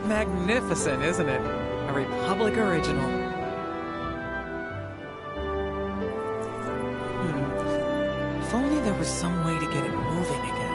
Magnificent, isn't it? A Republic original. If only there was some way to get it moving again.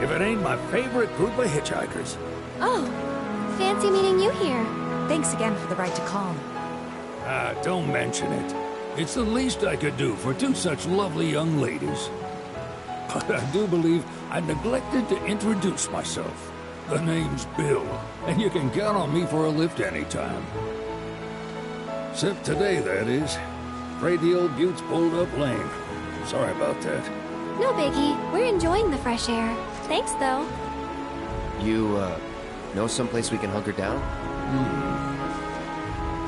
If it ain't my favorite group of hitchhikers. Oh, fancy meeting you here. Thanks again for the right to call. Ah, don't mention it. It's the least I could do for two such lovely young ladies. but I do believe I neglected to introduce myself. The name's Bill, and you can count on me for a lift anytime. Except today, that is. Afraid the old bute's pulled up lame. Sorry about that. No biggie. We're enjoying the fresh air. Thanks, though. You, know someplace we can hunker down?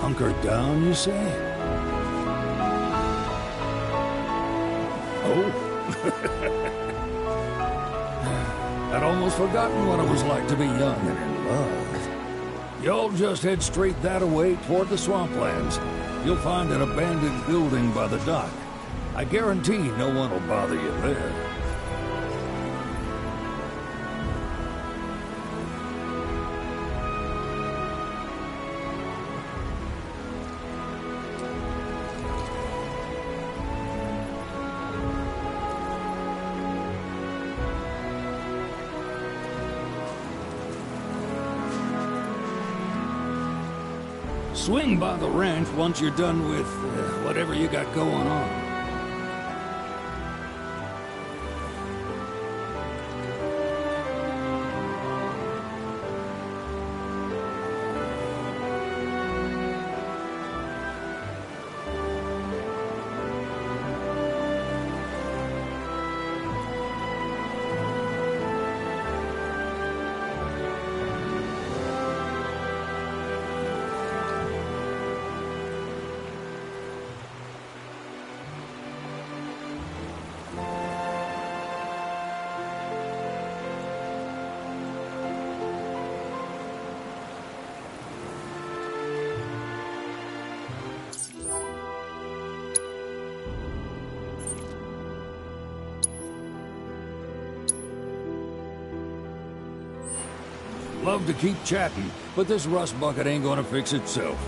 Hunker down, you say? Oh? I'd almost forgotten what it was like to be young and in love. Y'all just head straight that-a-way toward the swamplands. You'll find an abandoned building by the dock. I guarantee no one will bother you there. Swing by the ranch once you're done with whatever you got going on. Love to keep chatting, but this rust bucket ain't gonna fix itself.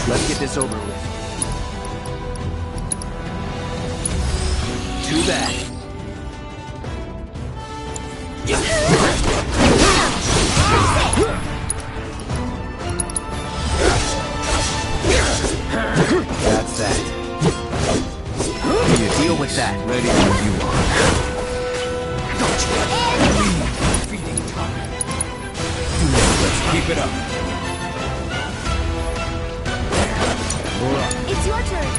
Let's get this over with. Too bad. That's that. You deal with that. Ready when you are. Don't you? Feeding time. Let's keep it up. It's your turn.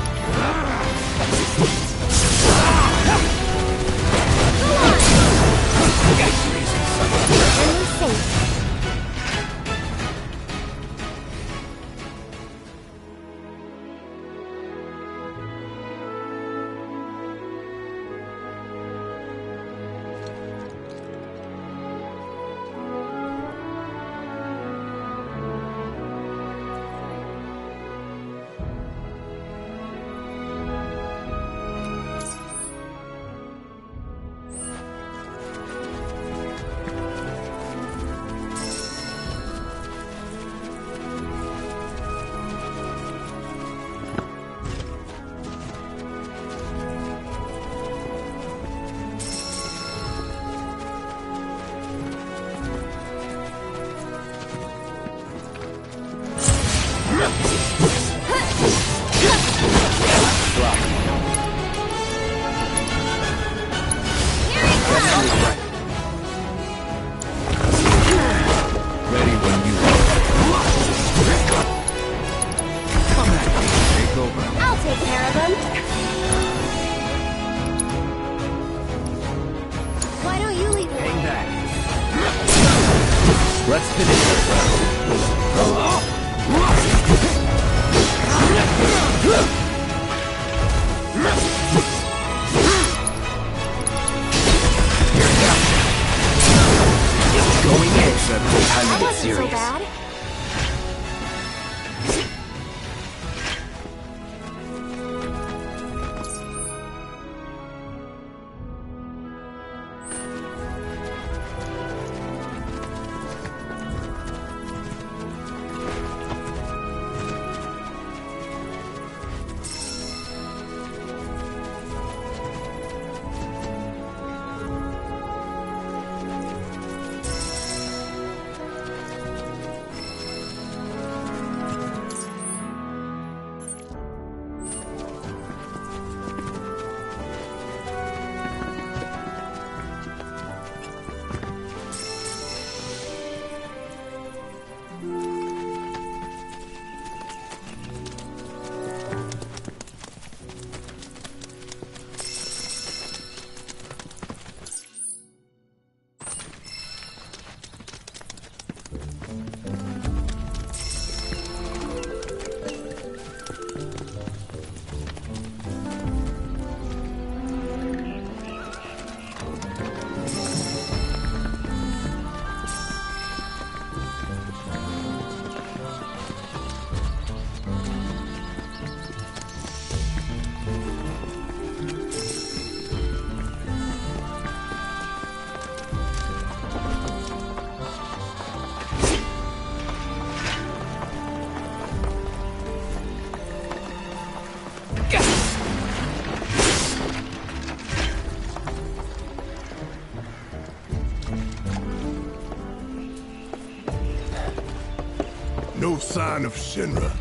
sign of Shinra?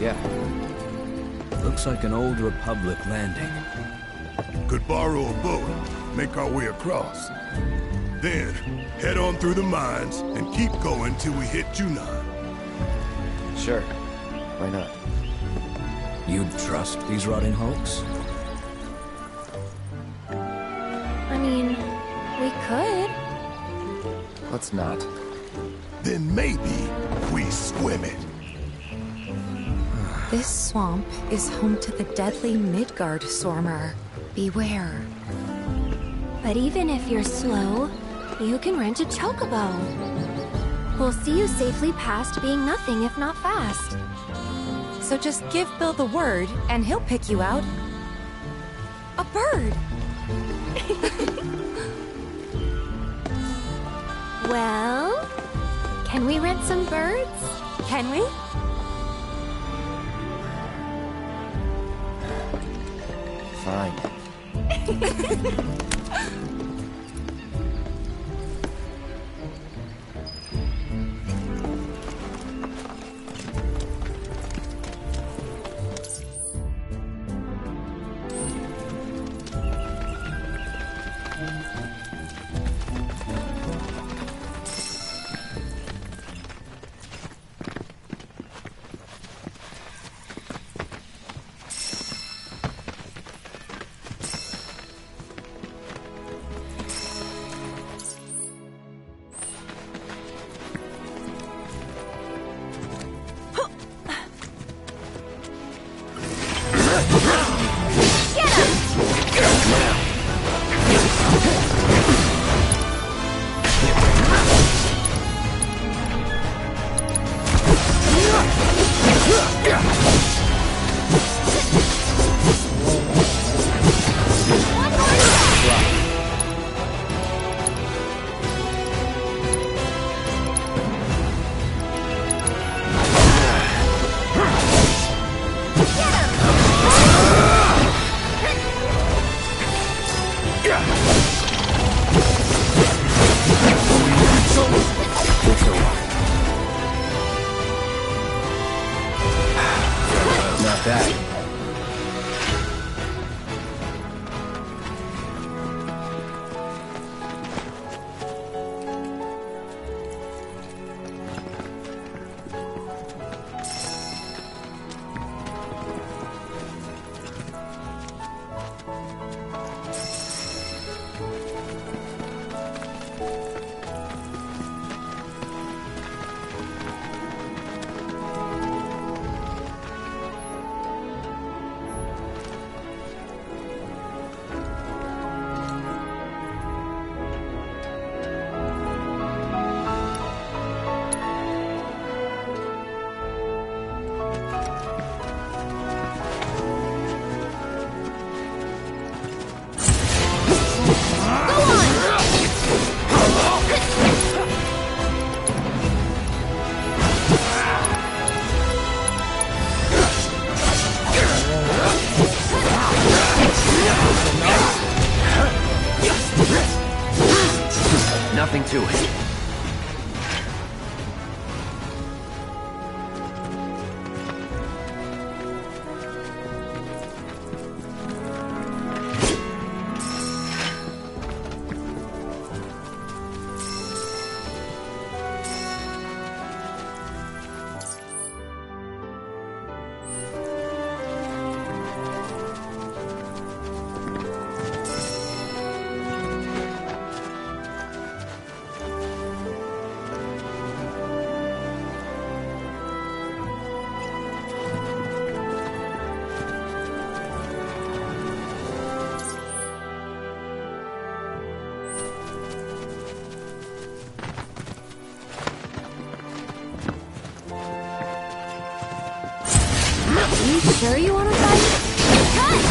Yeah. Looks like an old Republic landing. Could borrow a boat, make our way across. Then, head on through the mines and keep going till we hit Junon. Sure. Why not? You'd trust these rotting hulks? I mean, we could. Let's not. Then maybe we swim it. This swamp is home to the deadly Midgard Stormer. Beware. But even if you're slow, you can rent a chocobo. We'll see you safely past being nothing if not fast. So just give Bill the word, and he'll pick you out. A bird! Well, can we rent some birds? Can we? Fine. Not that. Nothing to it. You sure you want to fight? Cut!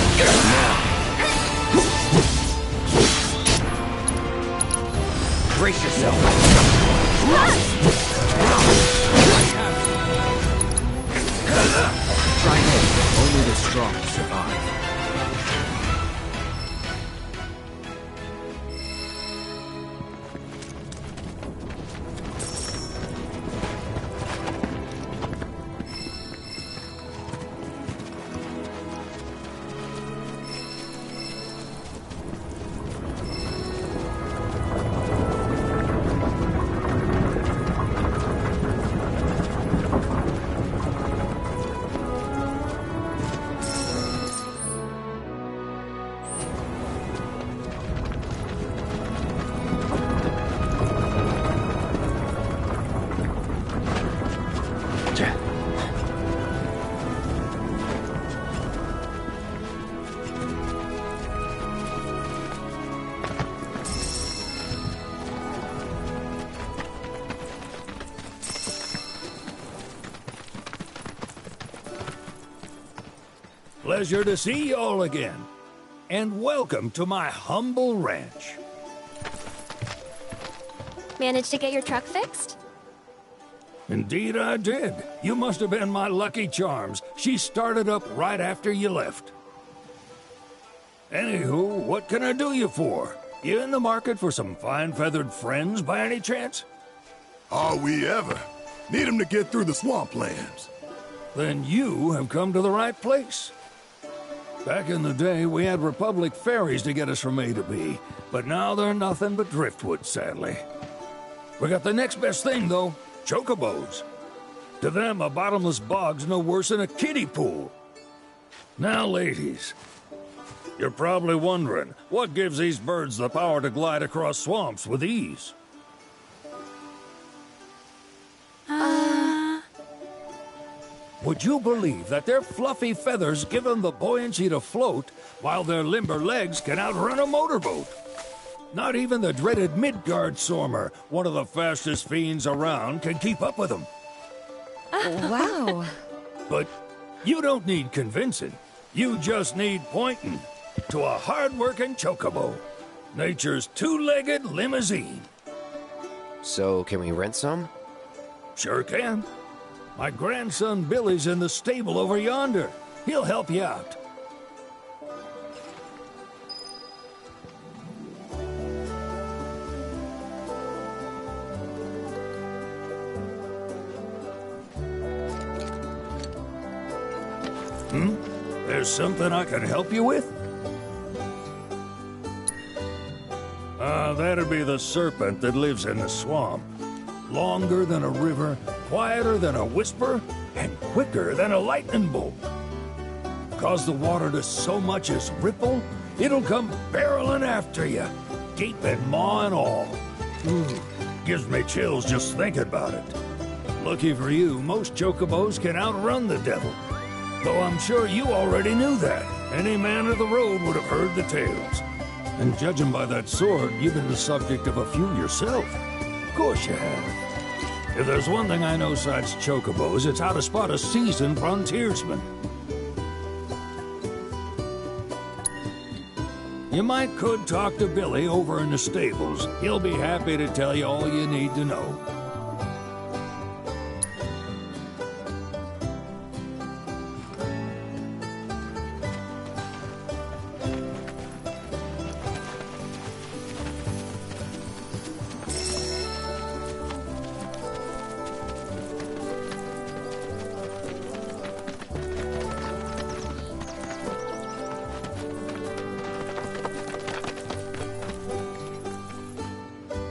Brace yourself. Try it. Only the strong survive. Pleasure to see y'all again. And welcome to my humble ranch. Managed to get your truck fixed? Indeed I did. You must have been my lucky charms. She started up right after you left. Anywho, what can I do you for? You in the market for some fine-feathered friends by any chance? Are we ever? Need 'em to get through the swamplands. Then you have come to the right place. Back in the day, we had Republic ferries to get us from A to B, but now they're nothing but driftwood, sadly. We got the next best thing, though, chocobos. To them, a bottomless bog's no worse than a kiddie pool. Now, ladies, you're probably wondering, what gives these birds the power to glide across swamps with ease? Would you believe that their fluffy feathers give them the buoyancy to float, while their limber legs can outrun a motorboat? Not even the dreaded Midgard Sormer, one of the fastest fiends around, can keep up with them. Wow. But you don't need convincing. You just need pointing to a hard-working chocobo. Nature's two-legged limousine. So, can we rent some? Sure can. My grandson Billy's in the stable over yonder. He'll help you out. There's something I can help you with? That'd be the serpent that lives in the swamp. Longer than a river, quieter than a whisper, and quicker than a lightning bolt. Cause the water to so much as ripple, it'll come barreling after you, deep and maw and all. Gives me chills just thinking about it. Lucky for you, most chocobos can outrun the devil. Though I'm sure you already knew that. Any man of the road would have heard the tales. And judging by that sword, you've been the subject of a few yourself. Of course you have. If there's one thing I know besides chocobos, it's how to spot a seasoned frontiersman. You could talk to Billy over in the stables. He'll be happy to tell you all you need to know.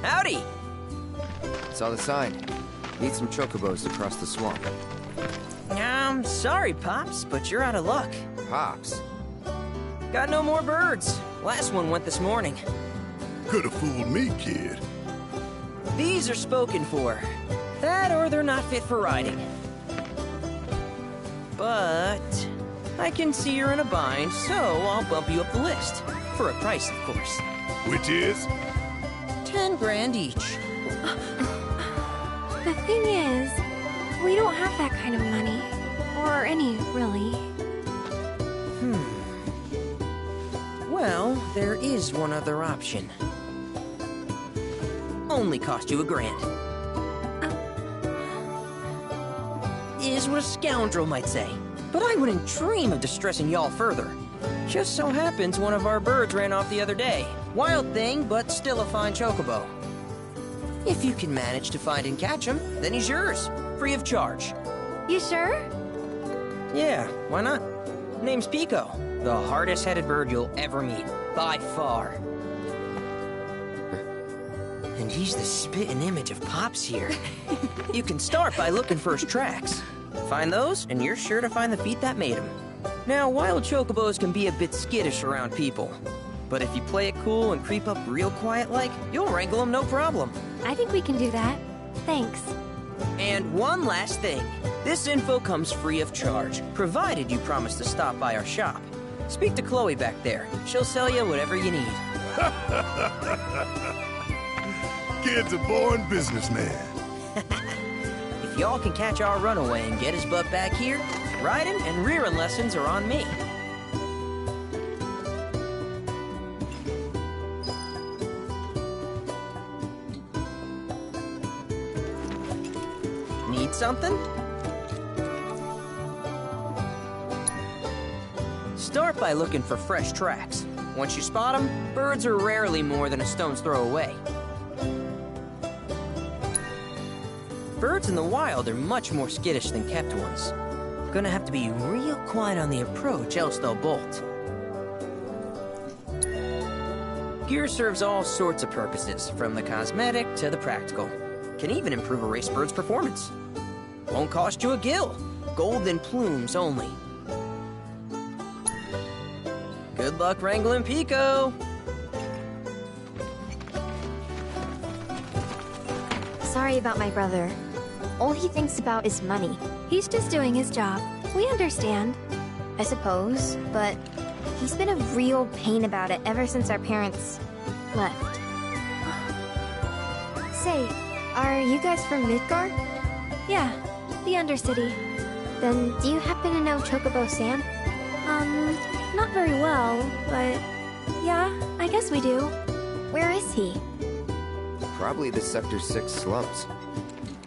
Howdy! Saw the sign. Need some chocobos to cross the swamp. I'm sorry, Pops, but you're out of luck. Pops. Got no more birds. Last one went this morning. Could have fooled me, kid. These are spoken for. That or they're not fit for riding. But I can see you're in a bind, so I'll bump you up the list. For a price, of course. Which is? 10 grand each. The thing is, we don't have that kind of money. Or any, really. Well, there is one other option. Only cost you $1,000. Is what a scoundrel might say. But I wouldn't dream of distressing y'all further. Just so happens one of our birds ran off the other day. Wild thing, but still a fine chocobo. If you can manage to find and catch him, then he's yours. Free of charge. You sure? Yeah, why not? Name's Pico. The hardest-headed bird you'll ever meet. By far. And he's the spitting image of Pops here. You can start by looking for his tracks. Find those, and you're sure to find the feet that made him. Now, wild chocobos can be a bit skittish around people. But if you play it cool and creep up real quiet-like, you'll wrangle them no problem. I think we can do that. Thanks. And one last thing. This info comes free of charge, provided you promise to stop by our shop. Speak to Chloe back there. She'll sell you whatever you need. Kid's a born businessman. If y'all can catch our runaway and get his butt back here, riding and rearing lessons are on me. something? Start by looking for fresh tracks. Once you spot them, birds are rarely more than a stone's throw away. Birds in the wild are much more skittish than kept ones. Gonna have to be real quiet on the approach, else they'll bolt. Gear serves all sorts of purposes, from the cosmetic to the practical. Can even improve a race bird's performance. Won't cost you a gill. Golden plumes only. Good luck wrangling Pico. Sorry about my brother. All he thinks about is money. He's just doing his job. We understand. I suppose, but he's been a real pain about it ever since our parents left. Say, are you guys from Midgard? Yeah, the Undercity. Then do you happen to know Chocobo Sam? Not very well, but yeah, I guess we do. Where is he? Probably the Sector 6 slums.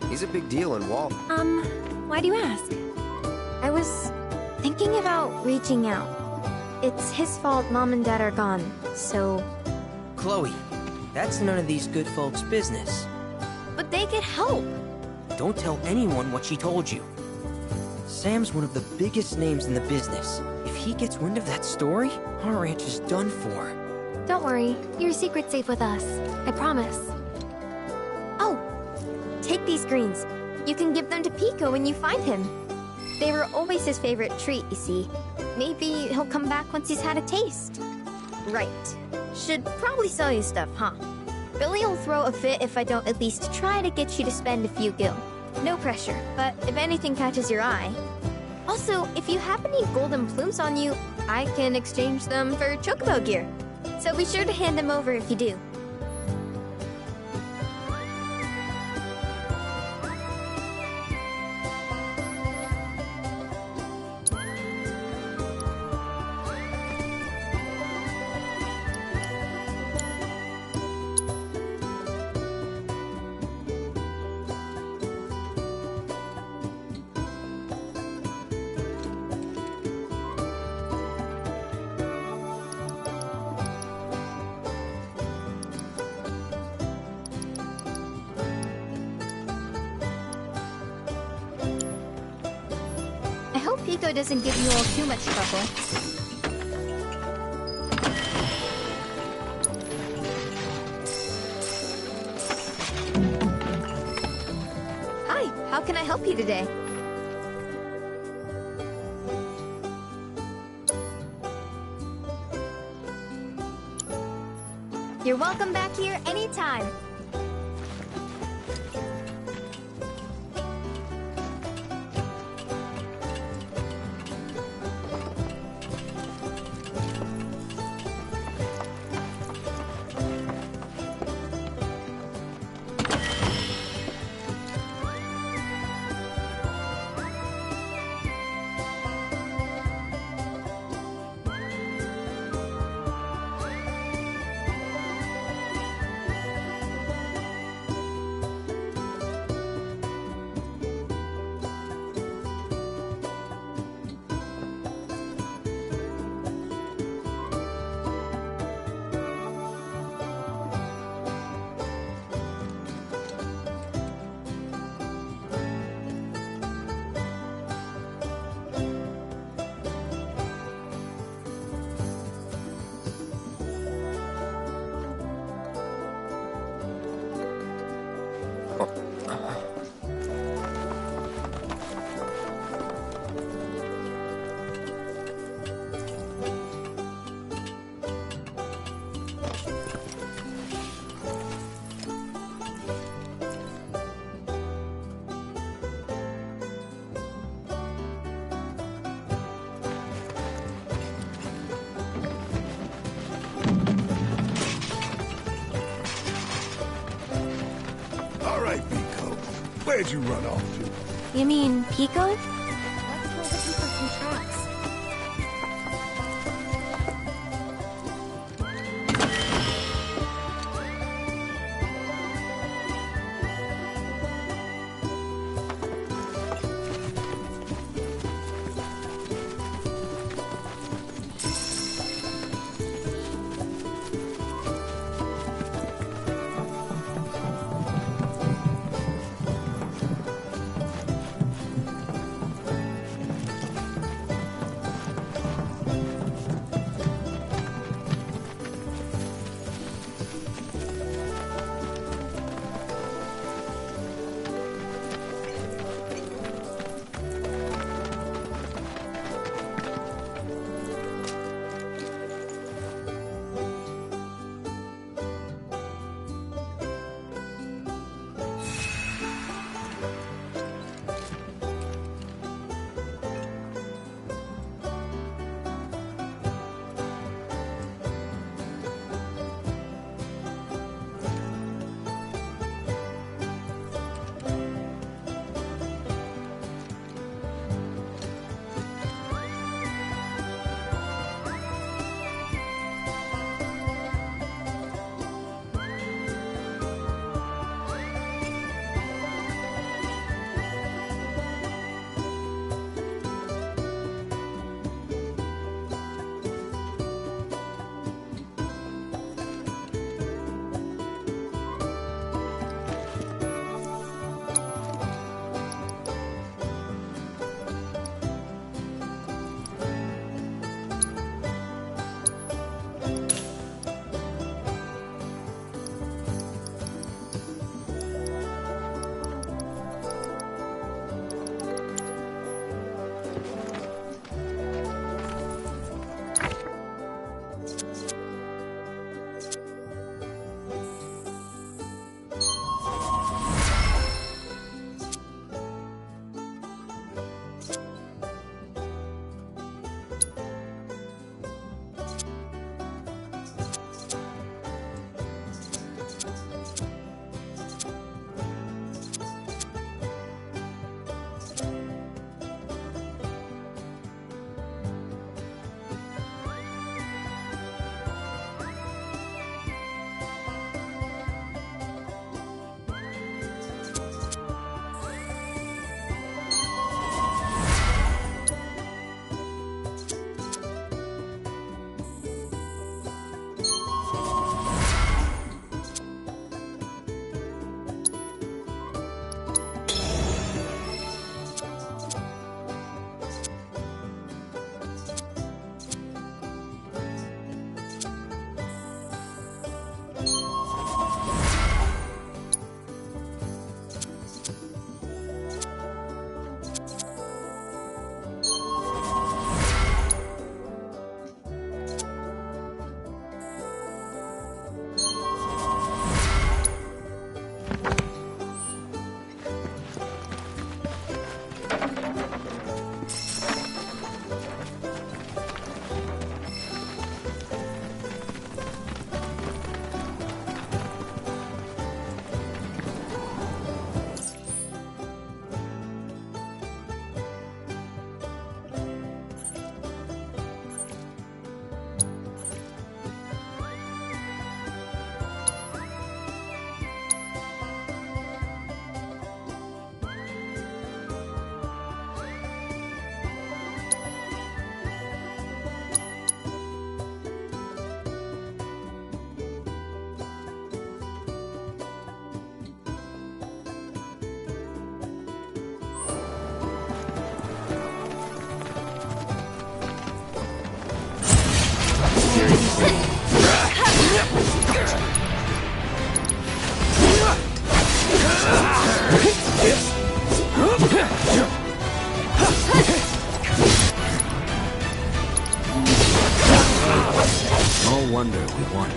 He's a big deal in Wall. Why do you ask? I was thinking about reaching out. It's his fault Mom and Dad are gone, so... Chloe, that's none of these good folks' business. But they could help! Don't tell anyone what she told you. Sam's one of the biggest names in the business. If he gets wind of that story, our ranch is done for. Don't worry, your secret's safe with us. I promise. Oh! Take these greens. You can give them to Pico when you find him. They were always his favorite treat, you see. Maybe he'll come back once he's had a taste. Right. Should probably sell you stuff, huh? Billy will throw a fit if I don't at least try to get you to spend a few gil. No pressure, but if anything catches your eye... Also, if you have any golden plumes on you, I can exchange them for Chocobo gear. So be sure to hand them over if you do. I hope Pico doesn't give you all too much trouble. Hi, how can I help you today? You're welcome back here anytime. All right, Pico. Where'd you run off to? You mean Pico? Let's go looking for some tracks. No wonder we won.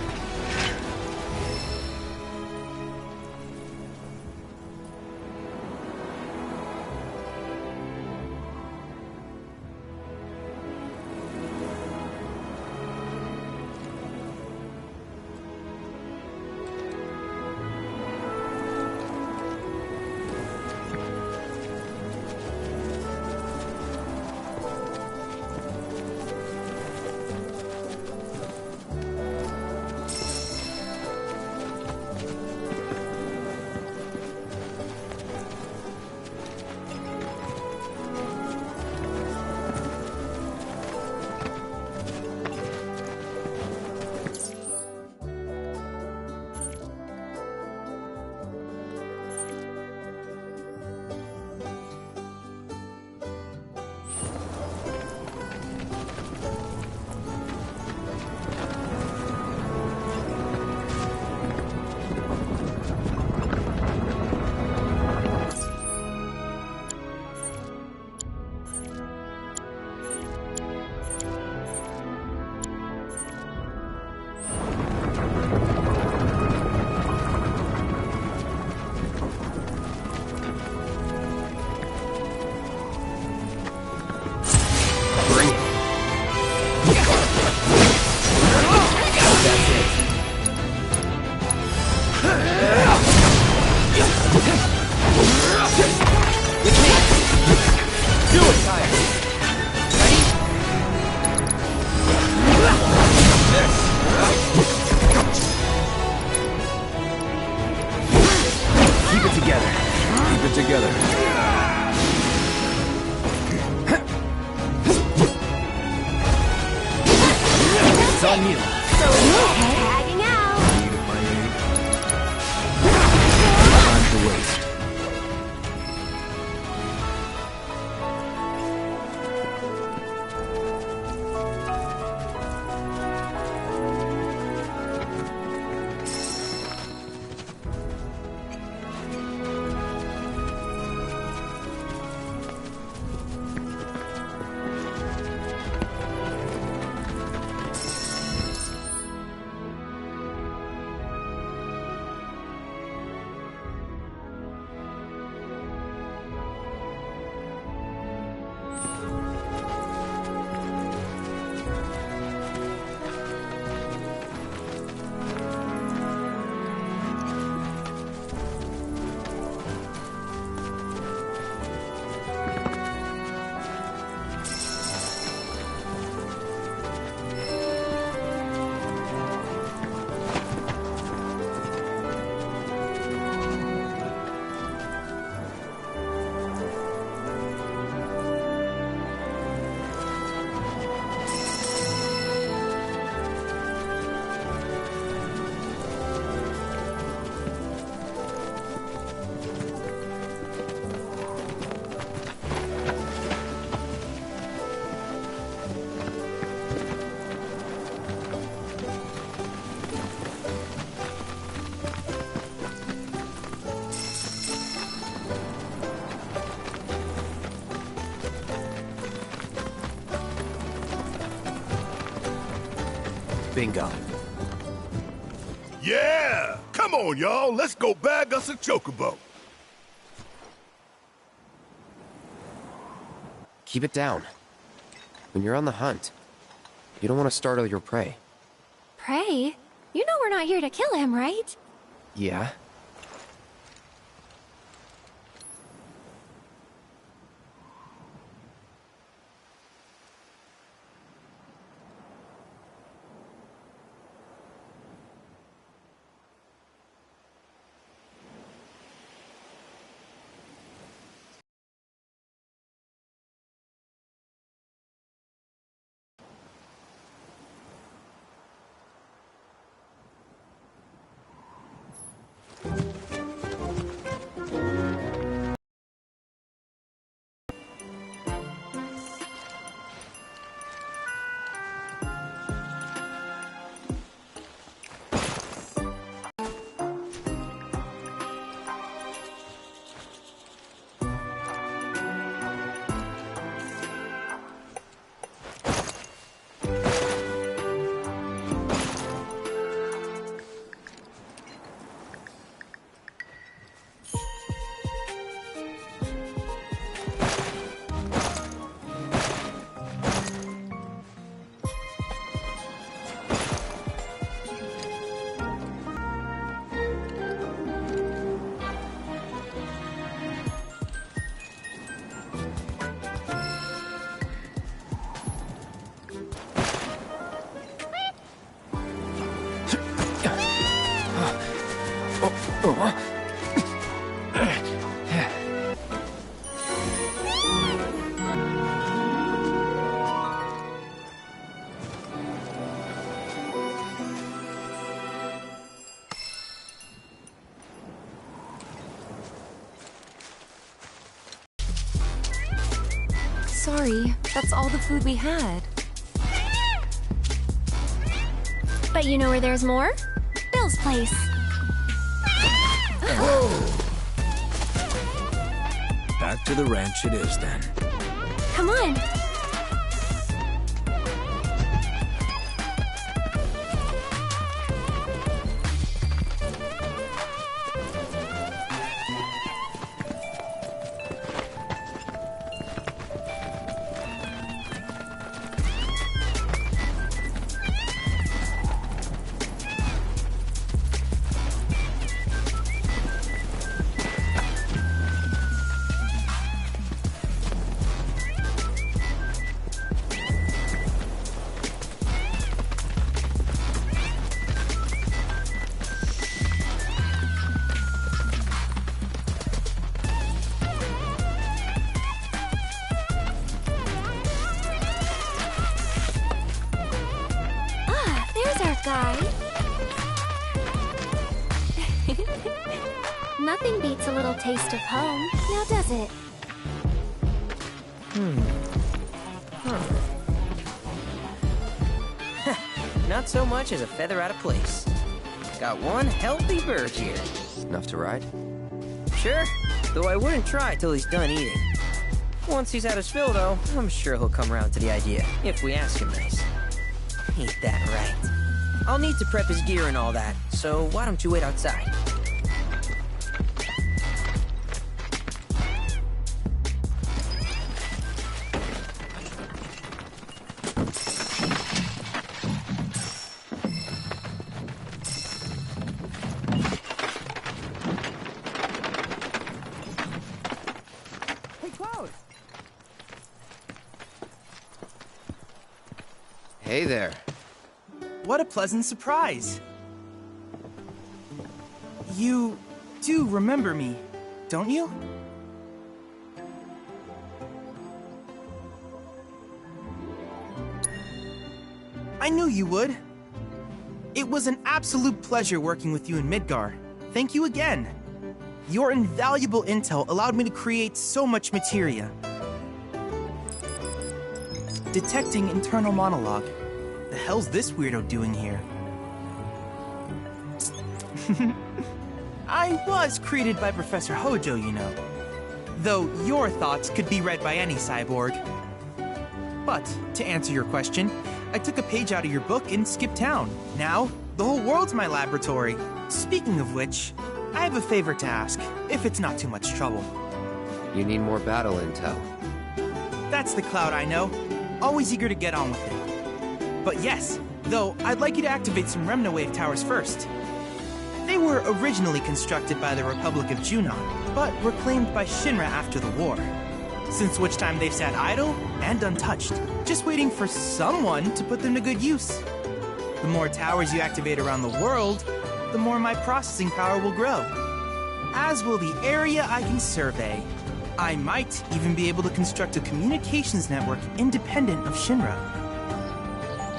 Tagging out. Time to waste. Bingo. Yeah! Come on, y'all. Let's go bag us a chocobo. Keep it down. When you're on the hunt, you don't want to startle your prey. Pray? You know we're not here to kill him, right? Yeah? Sorry, that's all the food we had. But you know where there's more? Bill's place. Back to the ranch it is then. Come on. Guy. Nothing beats a little taste of home, now does it? Not so much as a feather out of place. Got one healthy bird here. Enough to ride? Sure, though I wouldn't try till he's done eating. Once he's had his fill, though, I'm sure he'll come around to the idea, if we ask him nice. Ain't that right? I'll need to prep his gear and all that, so why don't you wait outside? Hey, Cloud! Hey there. What a pleasant surprise! You do remember me, don't you? I knew you would. It was an absolute pleasure working with you in Midgar. Thank you again. Your invaluable intel allowed me to create so much materia. Detecting internal monologue. The hell's this weirdo doing here? I was created by Professor Hojo, you know. Though your thoughts could be read by any cyborg. But, to answer your question, I took a page out of your book and skipped town. Now, the whole world's my laboratory. Speaking of which, I have a favor to ask, if it's not too much trouble. You need more battle intel. That's the Cloud I know. Always eager to get on with it. But yes, though I'd like you to activate some Remna Wave towers first. They were originally constructed by the Republic of Junon, but were claimed by Shinra after the war. Since which time they've sat idle and untouched, just waiting for someone to put them to good use. The more towers you activate around the world, the more my processing power will grow. As will the area I can survey. I might even be able to construct a communications network independent of Shinra.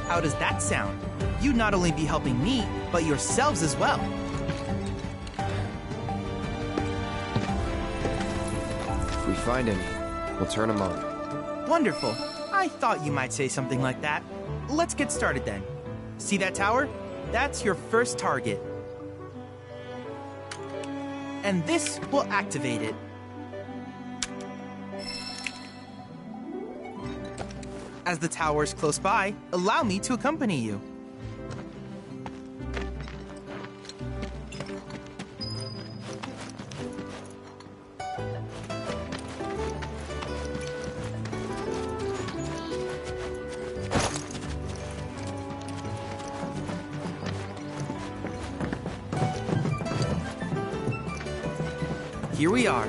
How does that sound? You'd not only be helping me, but yourselves as well. If we find any, we'll turn them on. Wonderful. I thought you might say something like that. Let's get started then. See that tower? That's your first target. And this will activate it. As the tower is close by, allow me to accompany you. Here we are.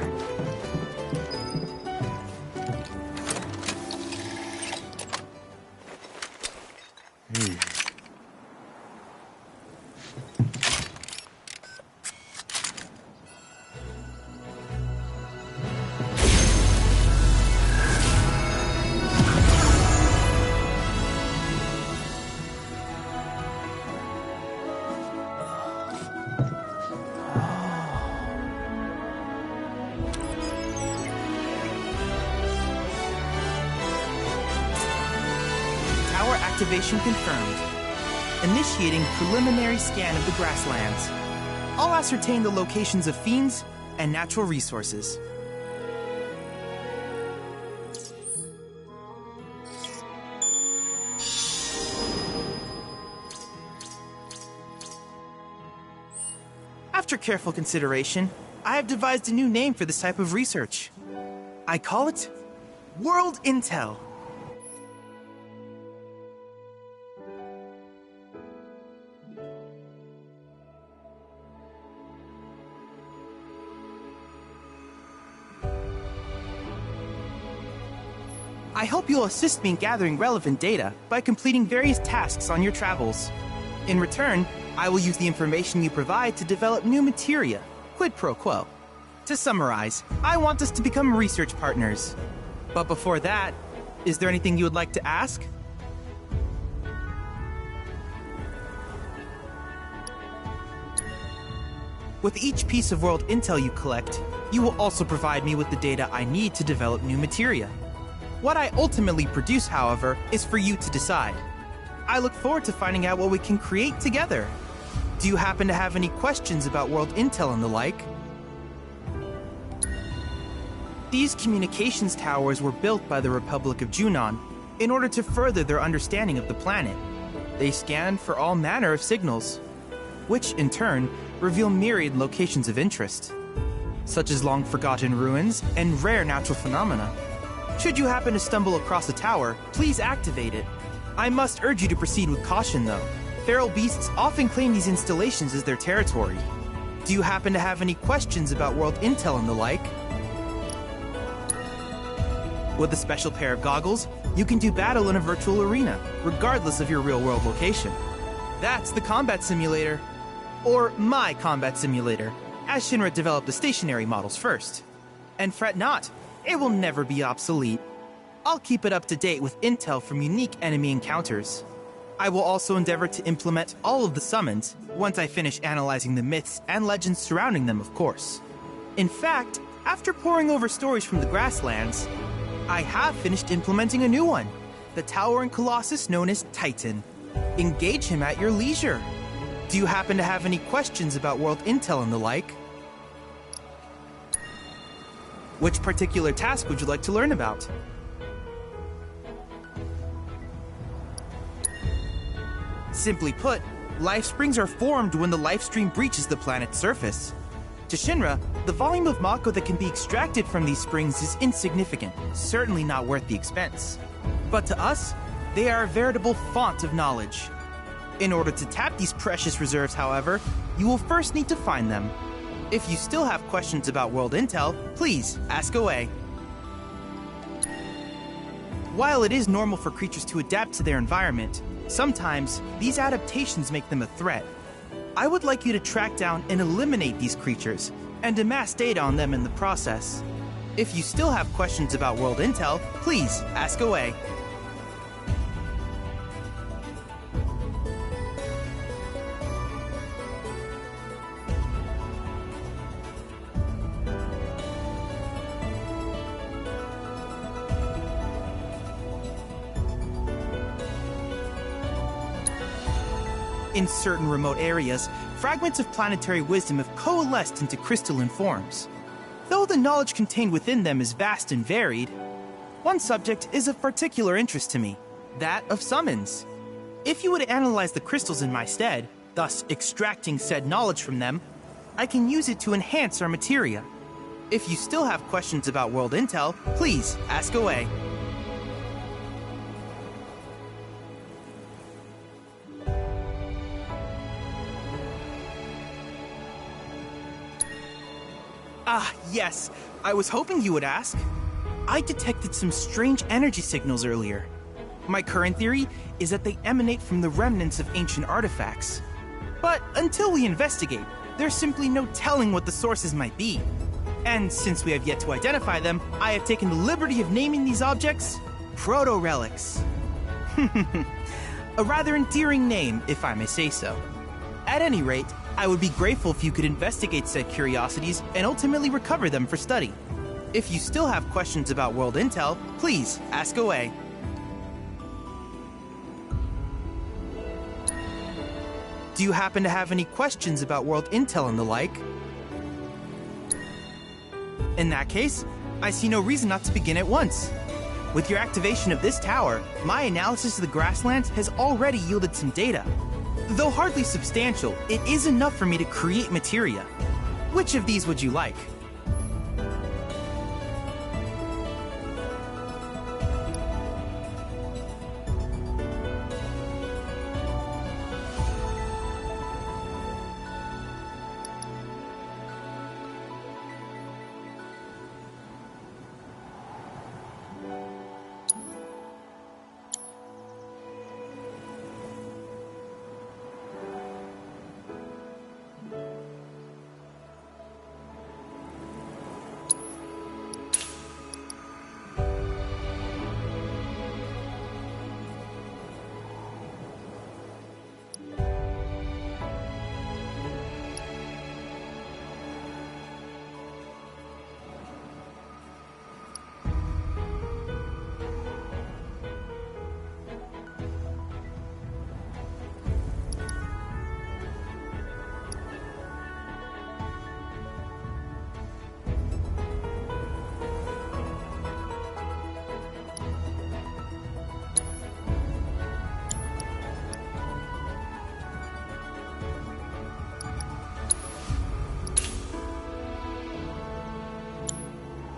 activation confirmed. Initiating preliminary scan of the grasslands. I'll ascertain the locations of fiends and natural resources. After careful consideration, I have devised a new name for this type of research. I call it World Intel. I hope you'll assist me in gathering relevant data by completing various tasks on your travels. In return, I will use the information you provide to develop new materia, quid pro quo. To summarize, I want us to become research partners. But before that, is there anything you would like to ask? With each piece of world intel you collect, you will also provide me with the data I need to develop new materia. What I ultimately produce, however, is for you to decide. I look forward to finding out what we can create together. Do you happen to have any questions about world intel and the like? These communications towers were built by the Republic of Junon in order to further their understanding of the planet. They scan for all manner of signals, which in turn reveal myriad locations of interest, such as long-forgotten ruins and rare natural phenomena. Should you happen to stumble across a tower, please activate it. I must urge you to proceed with caution, though. Feral beasts often claim these installations as their territory. Do you happen to have any questions about world intel and the like? With a special pair of goggles, you can do battle in a virtual arena, regardless of your real-world location. That's the combat simulator. Or my combat simulator, as Shinra developed the stationary models first. And fret not, it will never be obsolete. I'll keep it up to date with intel from unique enemy encounters. I will also endeavor to implement all of the summons once I finish analyzing the myths and legends surrounding them, of course. In fact, after poring over stories from the grasslands, I have finished implementing a new one, the towering colossus known as Titan. Engage him at your leisure. Do you happen to have any questions about world intel and the like? Which particular task would you like to learn about? Simply put, life springs are formed when the life stream breaches the planet's surface. To Shinra, the volume of Mako that can be extracted from these springs is insignificant, certainly not worth the expense. But to us, they are a veritable font of knowledge. In order to tap these precious reserves, however, you will first need to find them. If you still have questions about world intel, please ask away. While it is normal for creatures to adapt to their environment, sometimes these adaptations make them a threat. I would like you to track down and eliminate these creatures, and amass data on them in the process. If you still have questions about world intel, please ask away. In certain remote areas, fragments of planetary wisdom have coalesced into crystalline forms. Though the knowledge contained within them is vast and varied, one subject is of particular interest to me, that of summons. If you would analyze the crystals in my stead, thus extracting said knowledge from them, I can use it to enhance our materia. If you still have questions about world intel, please ask away. Ah, yes. I was hoping you would ask. I detected some strange energy signals earlier. My current theory is that they emanate from the remnants of ancient artifacts. But until we investigate, there's simply no telling what the sources might be. And since we have yet to identify them, I have taken the liberty of naming these objects proto-relics. A rather endearing name, if I may say so. At any rate, I would be grateful if you could investigate said curiosities and ultimately recover them for study. If you still have questions about world intel, please ask away. Do you happen to have any questions about world intel and the like? In that case, I see no reason not to begin at once. With your activation of this tower, my analysis of the grasslands has already yielded some data. Though hardly substantial, it is enough for me to create materia. Which of these would you like?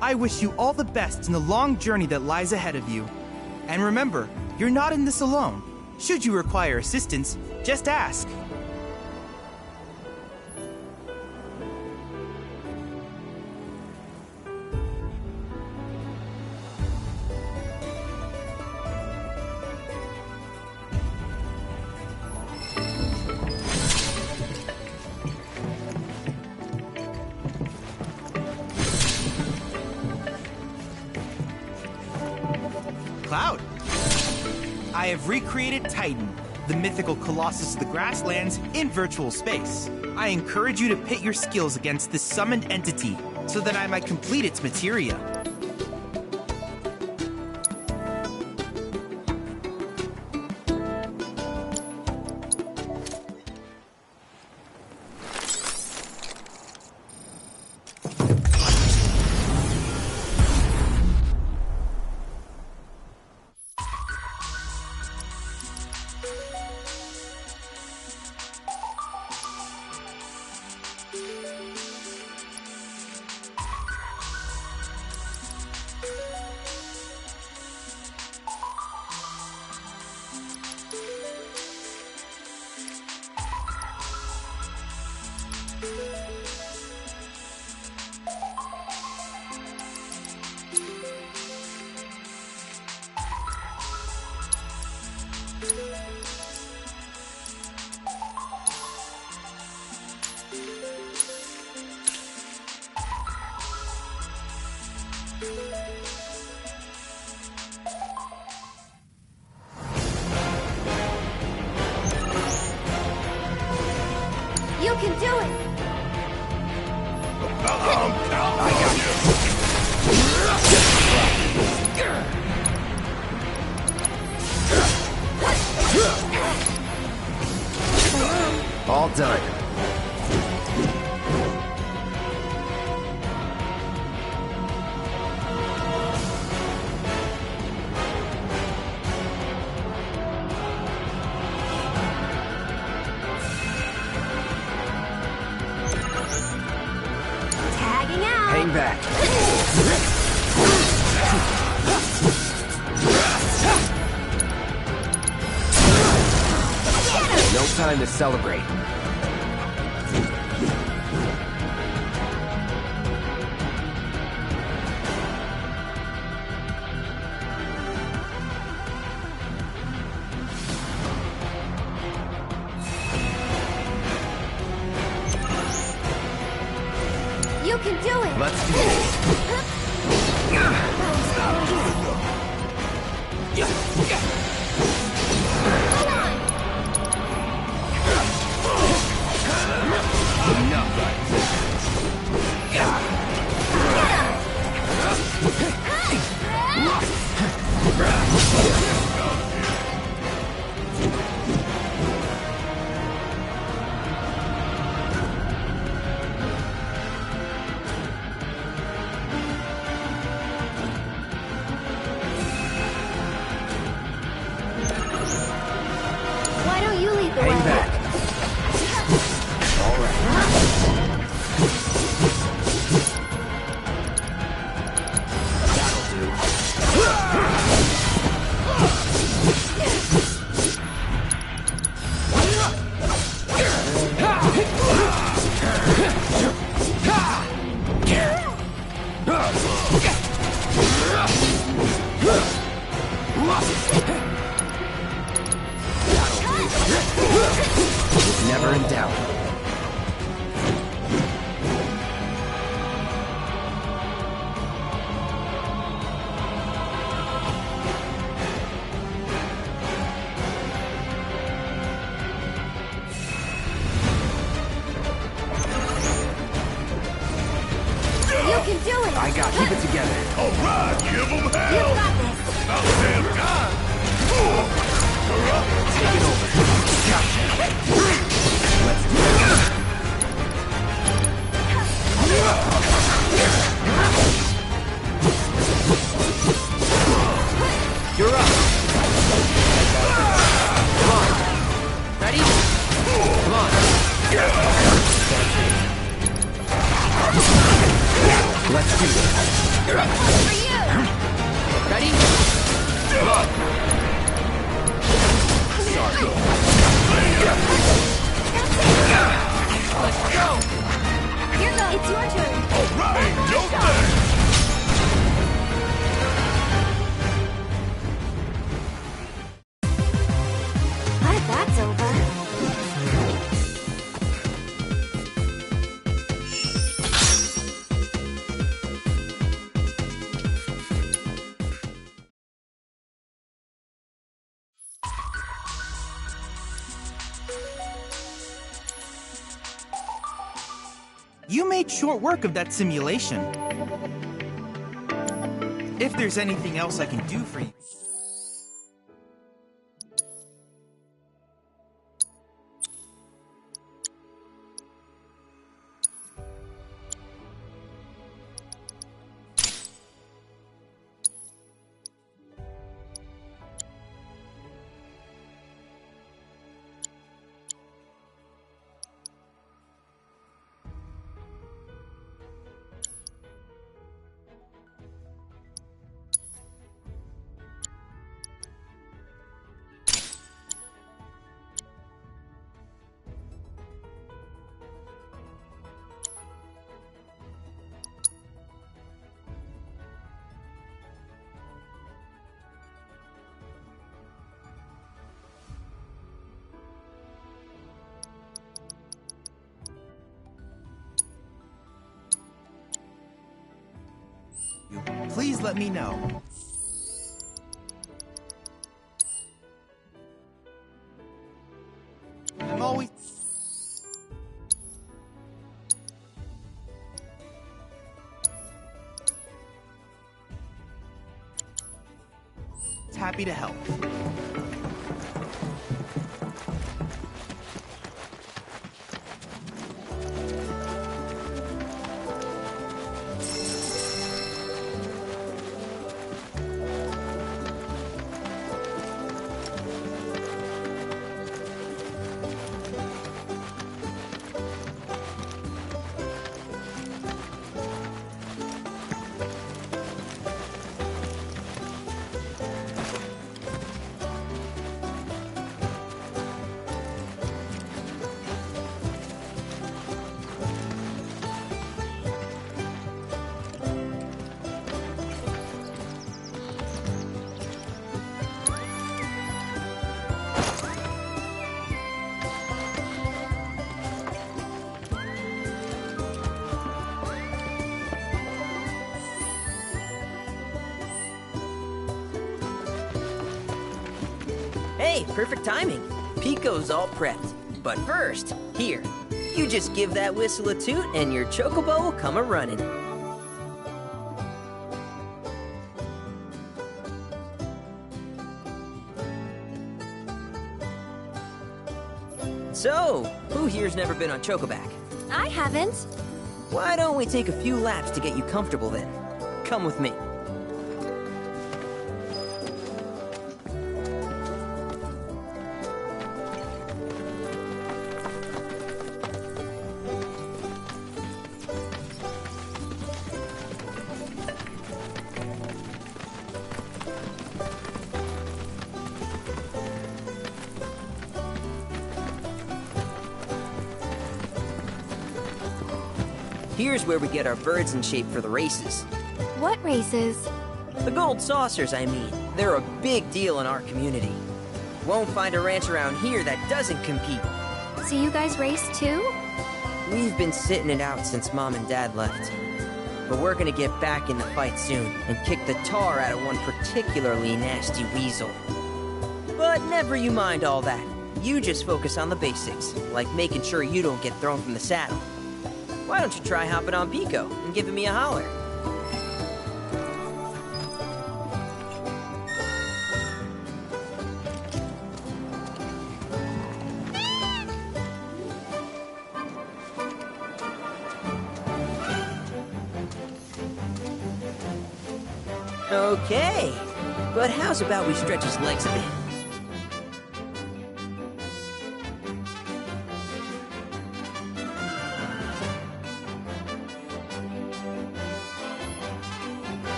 I wish you all the best in the long journey that lies ahead of you. And remember, you're not in this alone. Should you require assistance, just ask. Cloud. I have recreated Titan, the mythical colossus of the grasslands, in virtual space. I encourage you to pit your skills against this summoned entity so that I might complete its materia. You can do it! All done. Tagging out! Hang back. No time to celebrate. You can do it! Let's do this. never in doubt. You can do it! Keep it together. All right, give them You hell! got this! About damn time! You're up! Take it over. Gotcha. Let's do it. You're up. Come on. Ready? Come on. Let's do this. For you! Ready? Come on. Sorry. Let's go. Here goes! It's your turn! All right, your thing! Glad that's over. You made short work of that simulation. If there's anything else I can do for you... Please let me know. I'm always... happy to help. Hey, perfect timing. Pico's all prepped. But first, here, you just give that whistle a toot and your chocobo will come a-running. So, who here's never been on Chocoback? I haven't. Why don't we take a few laps to get you comfortable then? Come with me. Here's where we get our birds in shape for the races. What races? The gold saucers, I mean. They're a big deal in our community. Won't find a ranch around here that doesn't compete. So you guys race too? We've been sitting it out since Mom and Dad left. But we're gonna get back in the fight soon and kick the tar out of one particularly nasty weasel. But never you mind all that. You just focus on the basics, like making sure you don't get thrown from the saddle. Why don't you try hopping on Pico and giving me a holler? Okay, but how's about we stretch his legs a bit?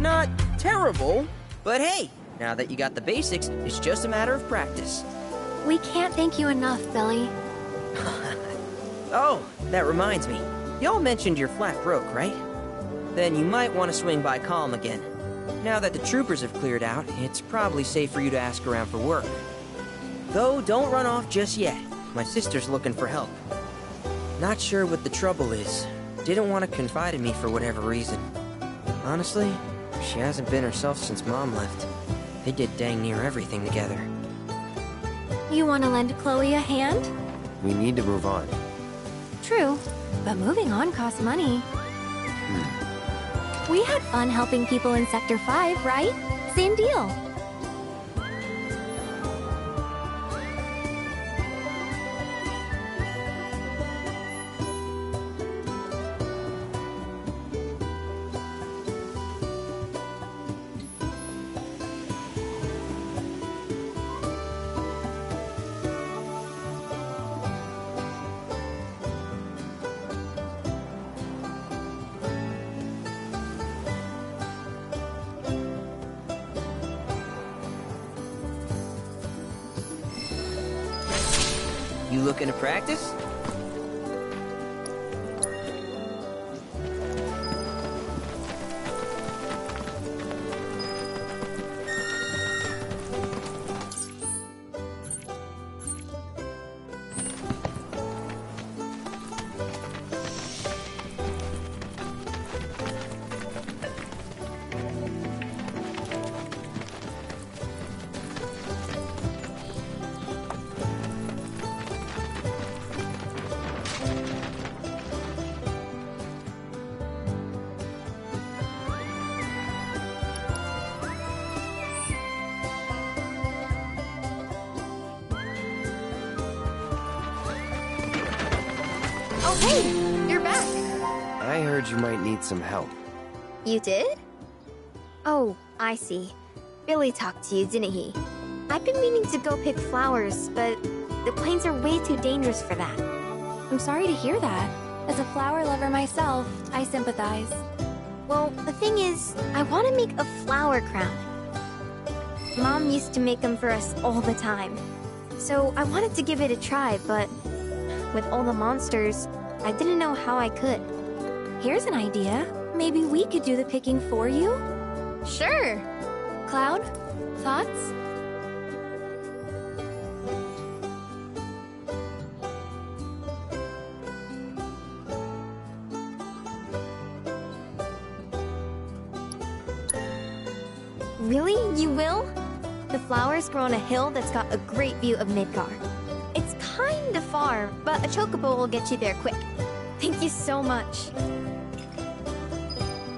Not terrible, but hey, now that you got the basics, it's just a matter of practice. We can't thank you enough, Billy. Oh, that reminds me. Y'all mentioned you're flat broke, right? Then you might want to swing by Calm again. Now that the troopers have cleared out, it's probably safe for you to ask around for work. Though, don't run off just yet. My sister's looking for help. Not sure what the trouble is. Didn't want to confide in me for whatever reason. Honestly, she hasn't been herself since Mom left. They did dang near everything together. You want to lend Chloe a hand? We need to move on. True, but moving on costs money. We had fun helping people in Sector 5, right? Same deal. You looking to practice? Oh, hey! You're back! I heard you might need some help. You did? Oh, I see. Billy talked to you, didn't he? I've been meaning to go pick flowers, but the plains are way too dangerous for that. I'm sorry to hear that. As a flower lover myself, I sympathize. Well, the thing is, I want to make a flower crown. Mom used to make them for us all the time. So I wanted to give it a try, but with all the monsters, I didn't know how I could. Here's an idea. Maybe we could do the picking for you? Sure! Cloud, thoughts? Really? You will? The flowers grow on a hill that's got a great view of Midgar. It's kinda far, but a chocobo will get you there quick. Thank you so much.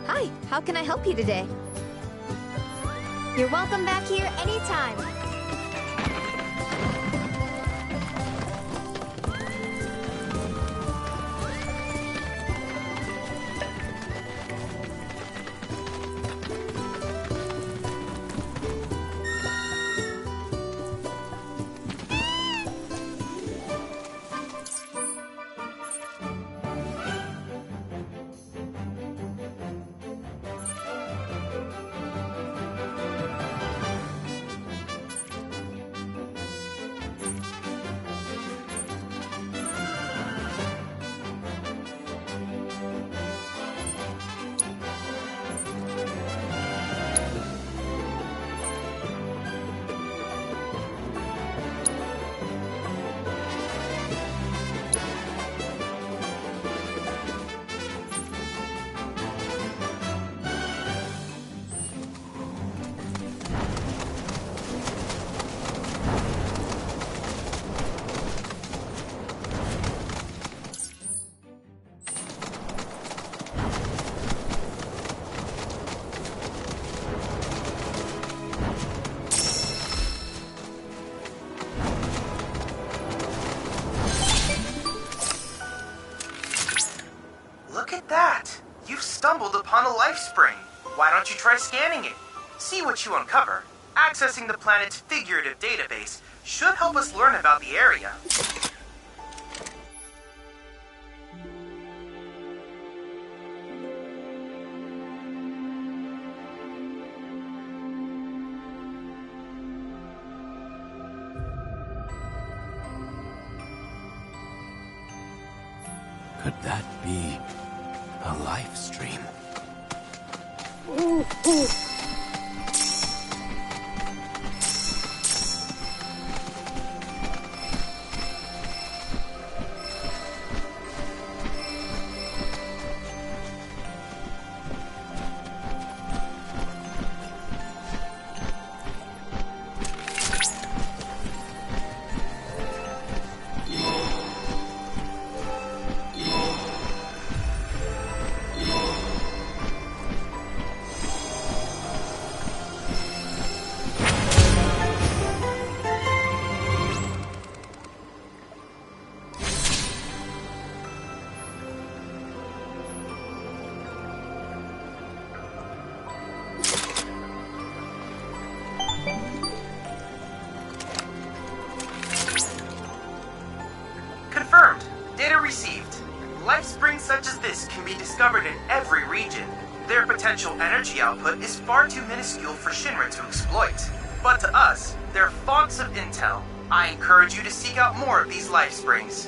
Hi, how can I help you today? You're welcome back here anytime. Look at that! You've stumbled upon a life spring. Why don't you try scanning it? See what you uncover. Accessing the planet's figurative database should help us learn about the area. Could that be a life stream? Confirmed. Data received. Life springs such as this can be discovered in every region. Their potential energy output is far too minuscule for Shinra to exploit. But to us, they're fonts of intel. I encourage you to seek out more of these life springs.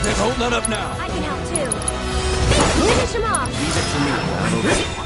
They're holding up now. I can help too. Finish him off. Leave it to me. I don't see one.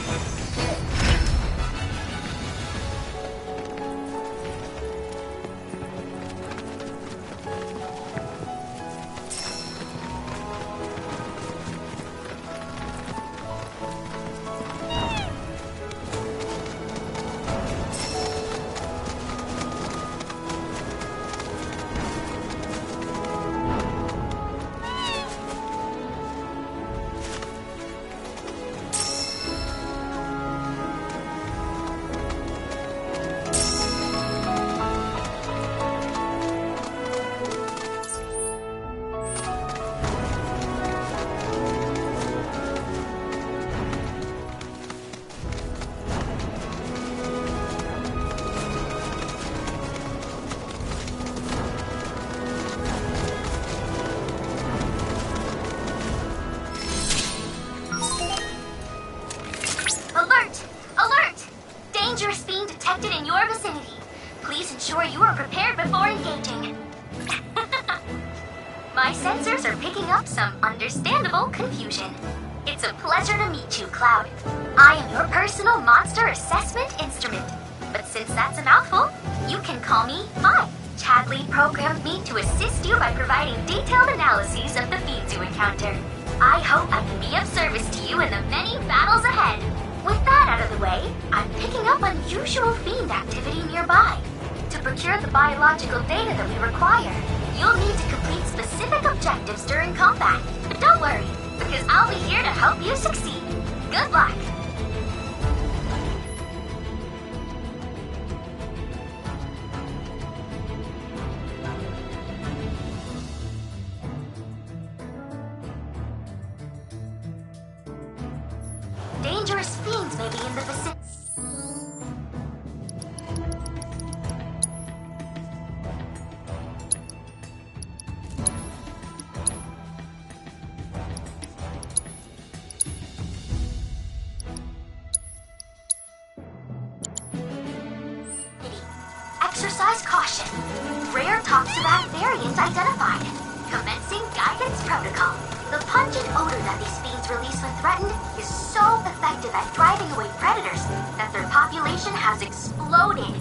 our vicinity. Please ensure you are prepared before engaging. My sensors are picking up some understandable confusion. It's a pleasure to meet you, Cloud. I am your personal monster assessment instrument. But since that's a mouthful, you can call me Vi. Chadley programmed me to assist you by providing detailed analyses of the fiends you encounter. I hope I can be of service to you in the many battles ahead. With that out of the way, I'm picking up unusual fiend activity nearby. To procure the biological data that we require, you'll need to complete specific objectives during combat. But don't worry, because I'll be here to help you succeed. Good luck! Dangerous fiends may be in the vicinity. Exercise caution. Rare Toxabat variant identified. Commencing guidance protocol. The pungent odor that these fiends release when threatened is so effective at driving away predators that their population has exploded.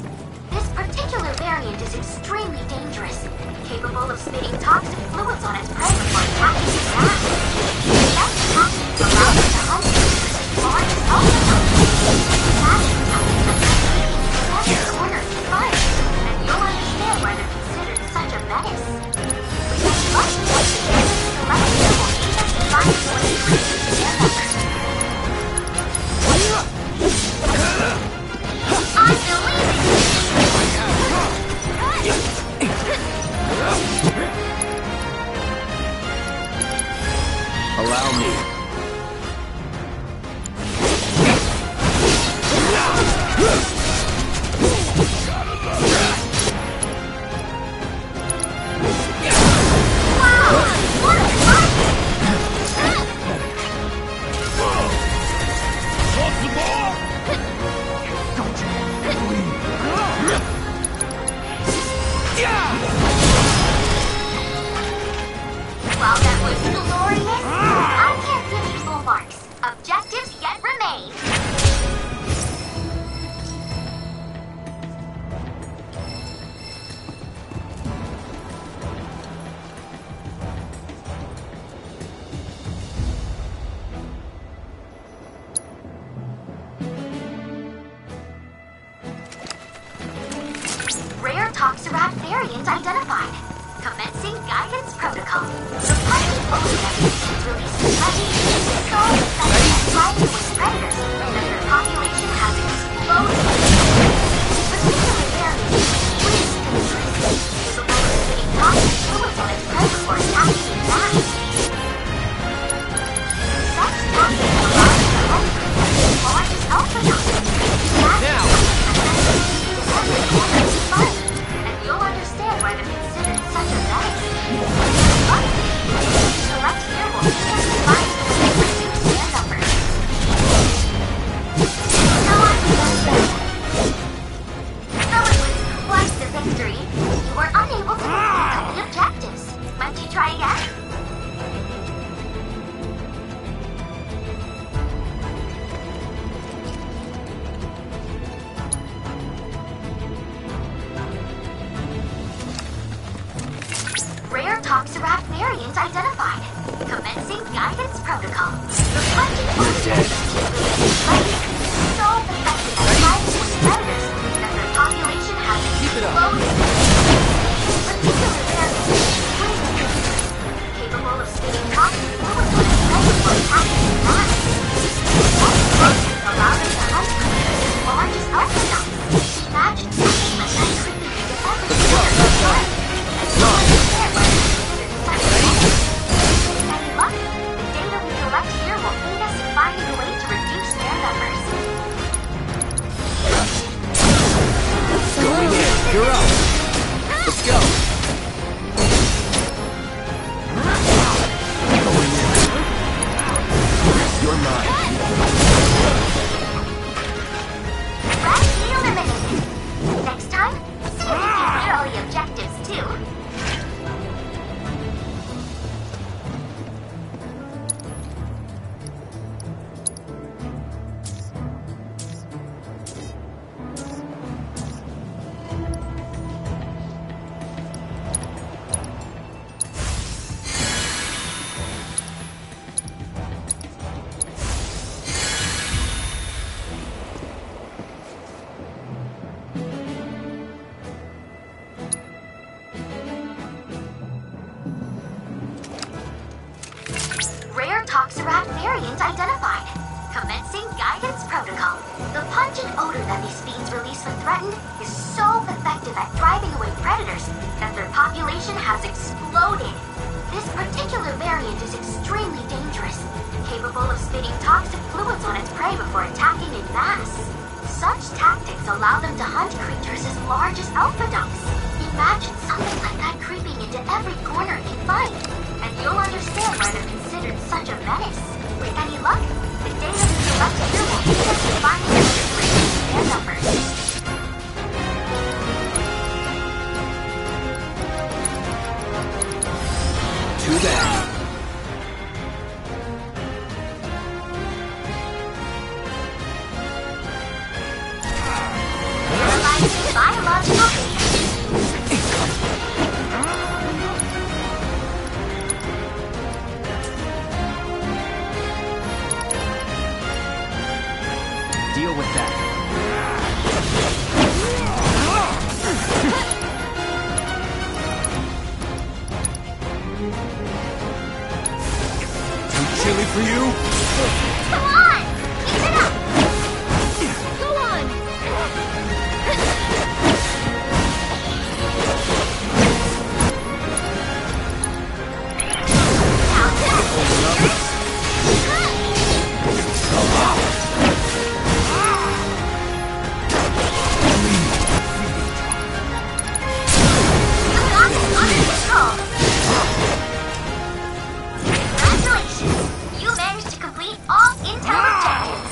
This particular variant is extremely dangerous, capable of spitting toxic fluids on its prey before attacking its ass. That tactic allows it to hunt creatures as large as elephants. Imagine attacking a corner in fire, and you'll understand why they're considered such a menace. We have much more to do with selective will aid us in finding a way to reduce their numbers. I believe in you! Allow me. While that was glorious, I can't give you full marks. Objectives yet remain. Rare Toxabat variant identified. Commencing guidance protocol. The pungent odor that these fiends release in heavy is so effective at driving away predators that their population has exploded. This particular variant is extremely dangerous, capable of spitting toxic fluids on its prey before attacking its ass. Such tactics allow it to hunt creatures as large as elephants. Now! Every corner is fun, and you'll understand why they're considered such a menace. Select here will aid us in finding a way to reduce their numbers. No, I'm done. Though it was quite the victory, you were unable to complete the objectives. Might you try again? Rare Toxabat variant identified. Commencing guidance protocol. The pungent odor is so effective at driving away predators that their population has exploded. This particular variant is extremely dangerous, capable of spitting toxic fluids on its prey before attacking its ass. Such tactics allow them to hunt creatures as large as elephants. Imagine something like that creeping into every corner of your life. Any luck? The data we collect here will aid us in finding a way to reduce their numbers. Going in. You're up. Let's go. Going in. You're mine. Threat eliminated. variant identified. Commencing guidance protocol. The pungent odor that these fiends release when threatened is so effective at driving away predators that their population has exploded. This particular variant is extremely dangerous, capable of spitting toxic fluids on its prey before attacking in mass. Such tactics allow them to hunt creatures as large as alpha ducks. Imagine something like that creeping into every corner it can find, and you'll understand why they're considered such a menace. With any luck, the day of the erupted year will lead us to finally reduce their numbers. Too bad. Analyzing biological data. Deal with that. Too chilly for you? Come on! Keep it up! Go on! Congratulations! You managed to complete all intel objectives!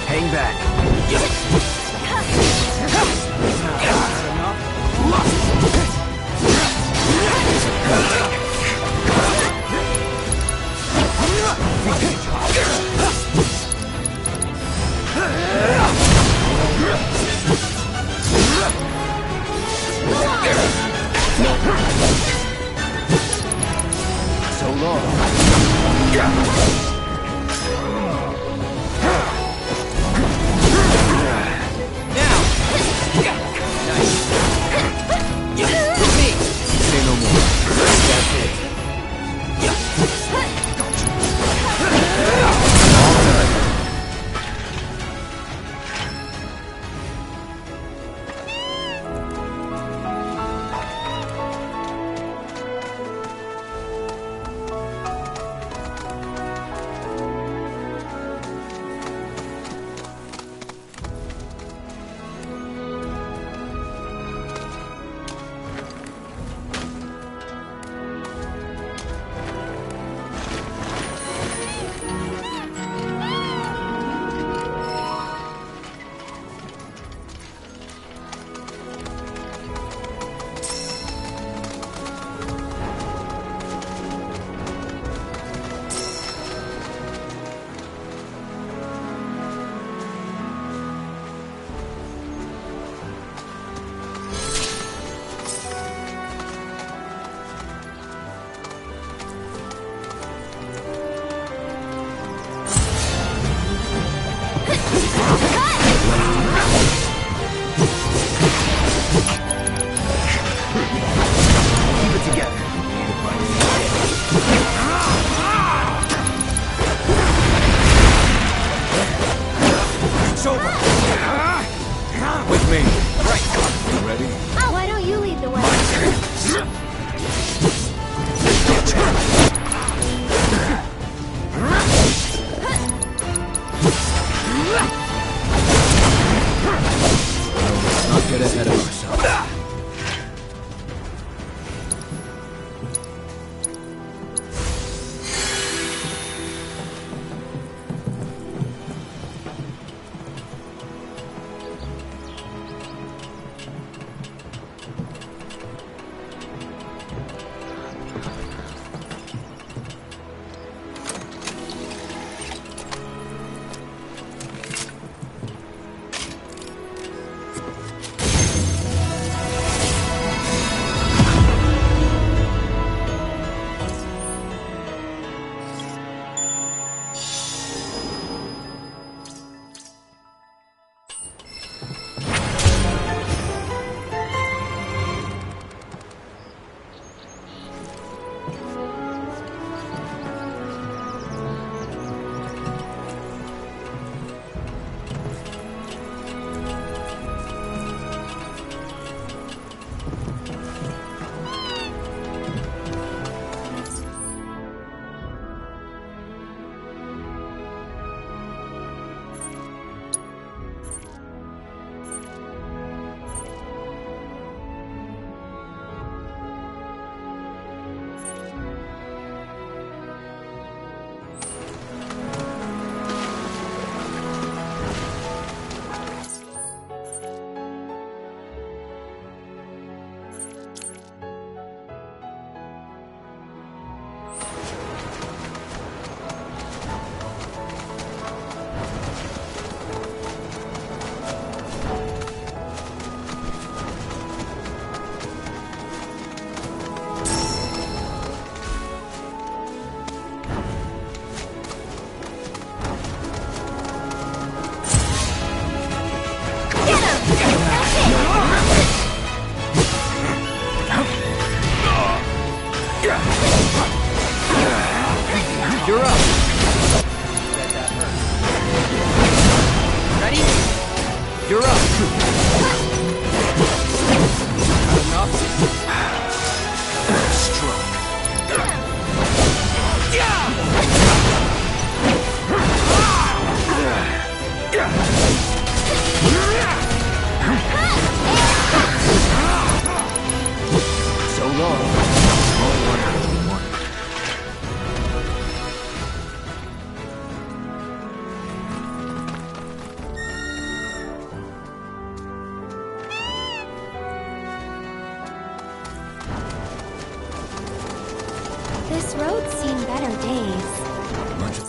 Hang back. So long. long. Small wonder we won. This road's seen better days. Much of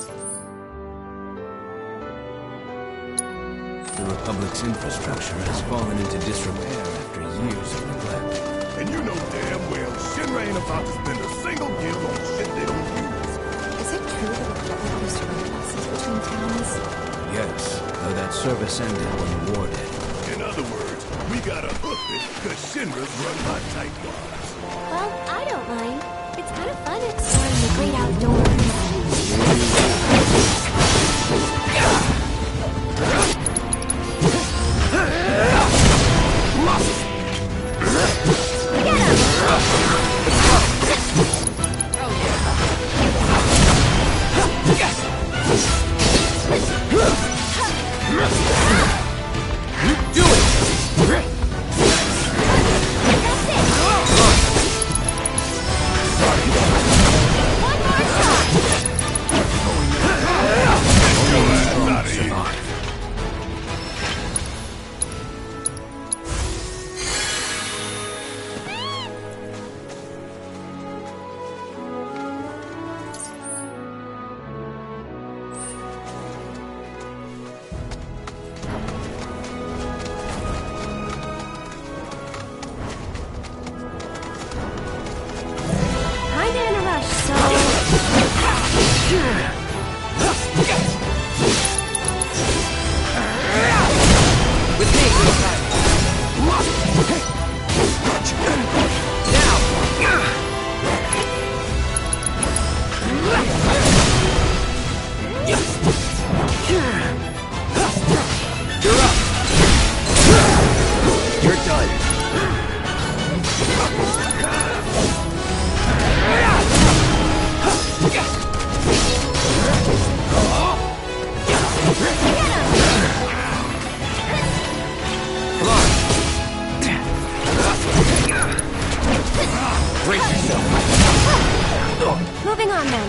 the Republic's infrastructure has fallen into disrepair after years of neglect. And you know damn well Shinra ain't about to spend a single gil on shit they don't use. Is it true the Republic used to run buses between towns? Yes, though that service ended when the war did. In other words, we gotta hoof it, cause Shinra's run by tightwads. Well, I don't mind. It's kind of fun exploring the great outdoors. Kinda in a rush, so... With me. You're up. You're done. Come on. Brace yourself. Moving on then.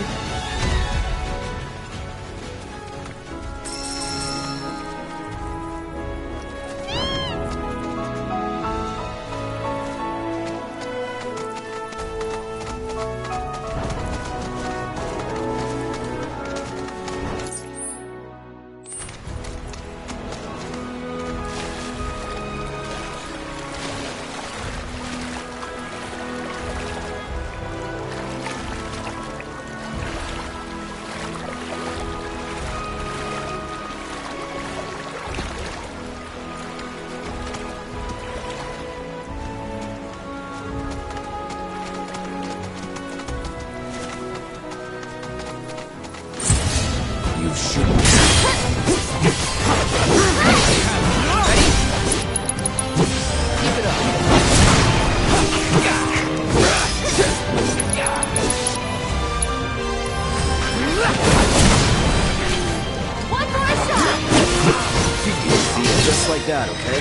You shouldn't. Keep it up. One more shot! Just like that, okay?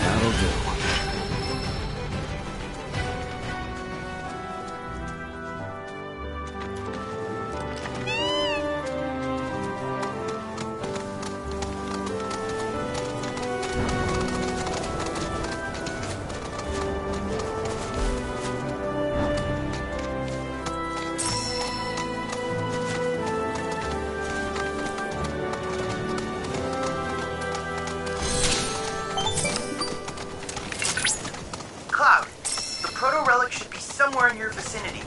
That'll do. Cloud, the proto-relic should be somewhere in your vicinity.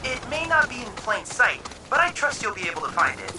It may not be in plain sight, but I trust you'll be able to find it.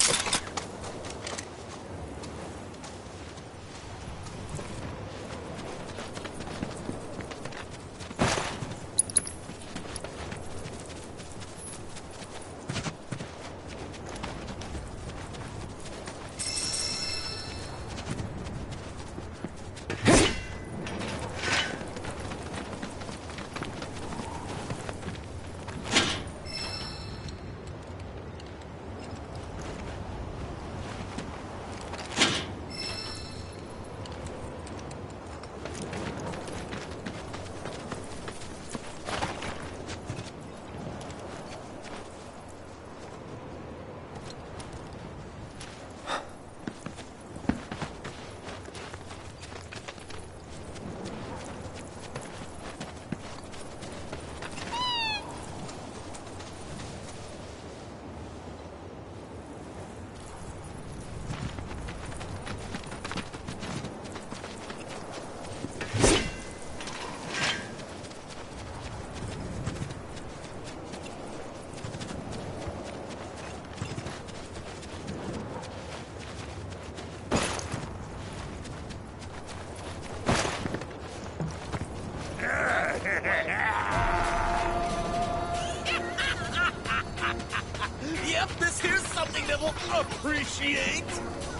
Yep, this here's something that will appreciate.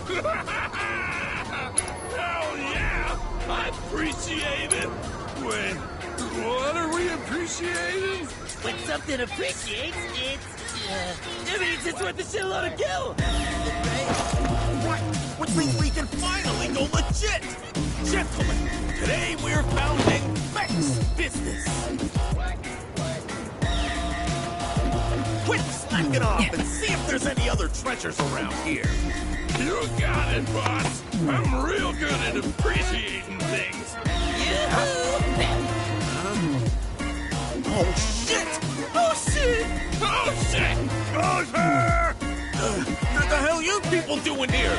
Hell yeah! I appreciate it. Wait, what are we appreciating? When something appreciates, it means it's worth a shitload of gil. Right, which means we can finally go legit. Gentlemen, today we're founding Vex Business. Quit slacking off and see if there's any other treasures around here. You got it, boss. I'm real good at appreciating things. Oh shit! Oh shit! Oh, shit! Oh shit! What the hell are you people doing here?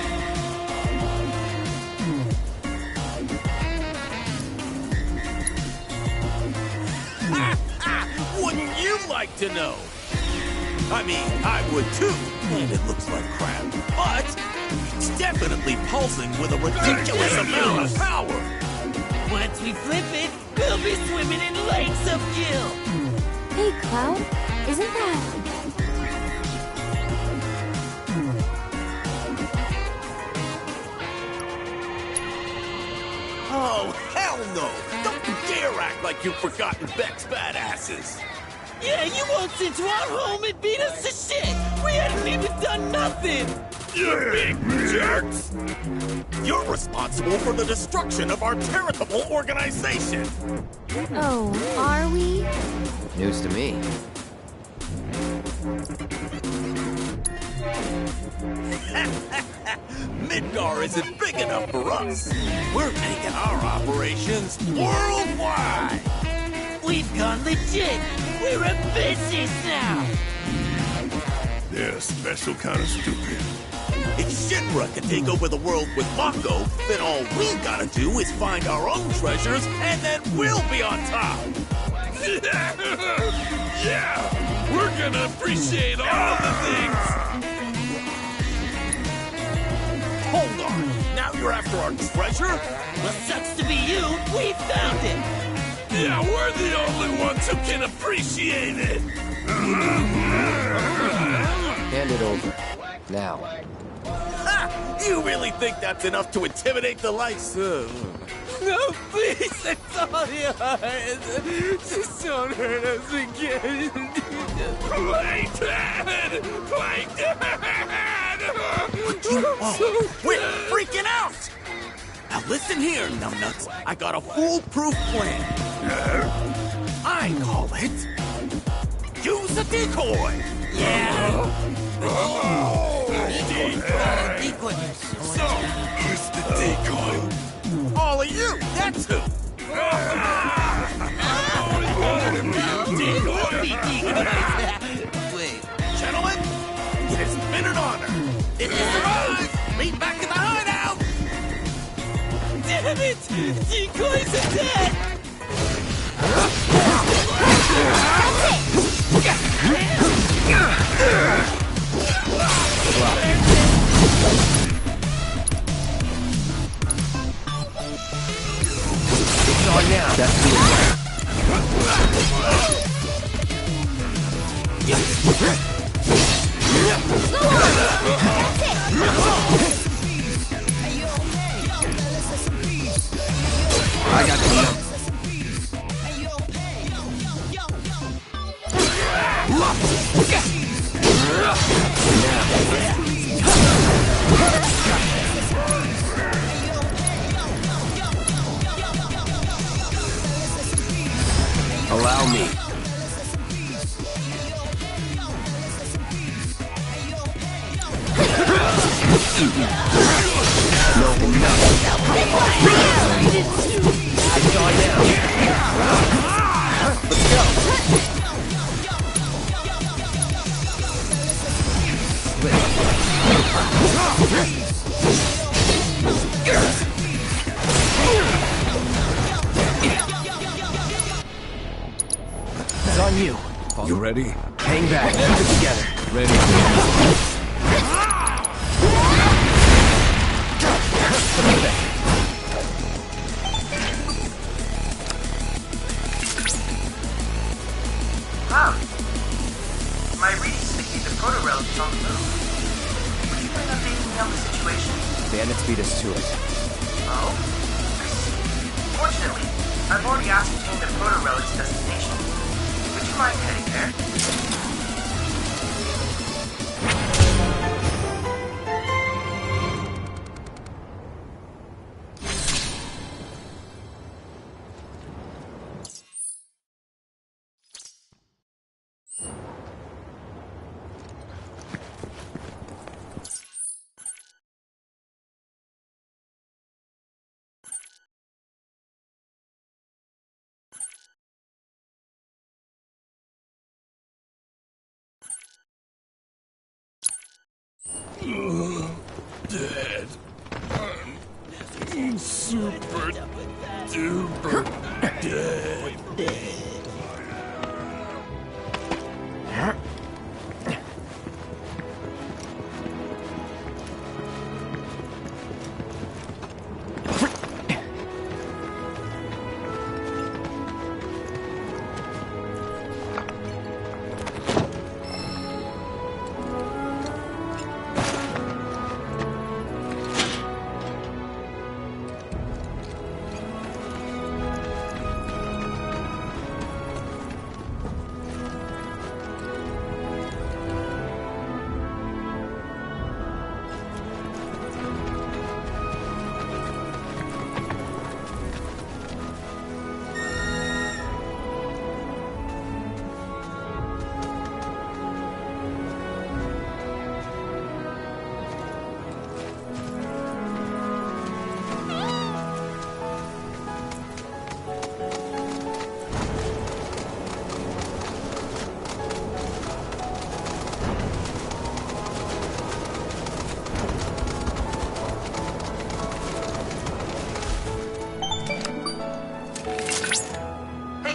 Wouldn't you like to know? I mean, I would too, and it looks like crap, but it's definitely pulsing with a ridiculous amount of power. Once we flip it, we'll be swimming in lakes of gil. Hey, Cloud, isn't that... Oh, hell no! Don't you dare act like you've forgotten Beck's badasses! Yeah, you waltzed into our home and beat us to shit! We hadn't even done nothing! You big jerks! You're responsible for the destruction of our charitable organization! Oh, are we? News to me. Midgar isn't big enough for us! We're taking our operations worldwide! We've gone legit! We're a business now! They're a special kind of stupid. If Shinra can take over the world with Mako, then all we gotta do is find our own treasures, and then we'll be on top! Yeah! We're gonna appreciate all the things! Hold on! Now you're after our treasure? Well, sucks to be you! We found it! Yeah, we're the only ones who can appreciate it! Hand it over. Now. Ha! You really think that's enough to intimidate the likes of... No, please! It's all yours! Just don't hurt us again! Play dead! Play dead! you all. Quit freaking out! Now listen here, numbnuts. I got a foolproof plan. I call it... Use a decoy! Yeah! Decoy. So, who's the decoy? All of you, that's who! Wait. Gentlemen, it has been an honor. If you survive, meet back at the hideout! Damn it! Decoys are dead! It's on now. That's the I got the Allow me. No, it's on now. Let's go. It's on you. You ready? Hang back. Keep it together. Ready. Cloud. My readings indicate the proto-relic is on the move. Would you mind updating me on the situation? Bandits beat us to it. Oh? I see. Fortunately, I've already ascertained the proto-relic's destination. Would you mind heading there? Dead. I'm super duper dead.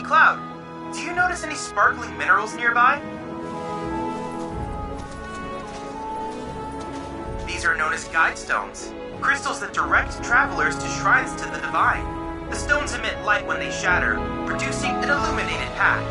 Cloud, do you notice any sparkling minerals nearby? These are known as guide stones, crystals that direct travelers to shrines to the divine. The stones emit light when they shatter, producing an illuminated path.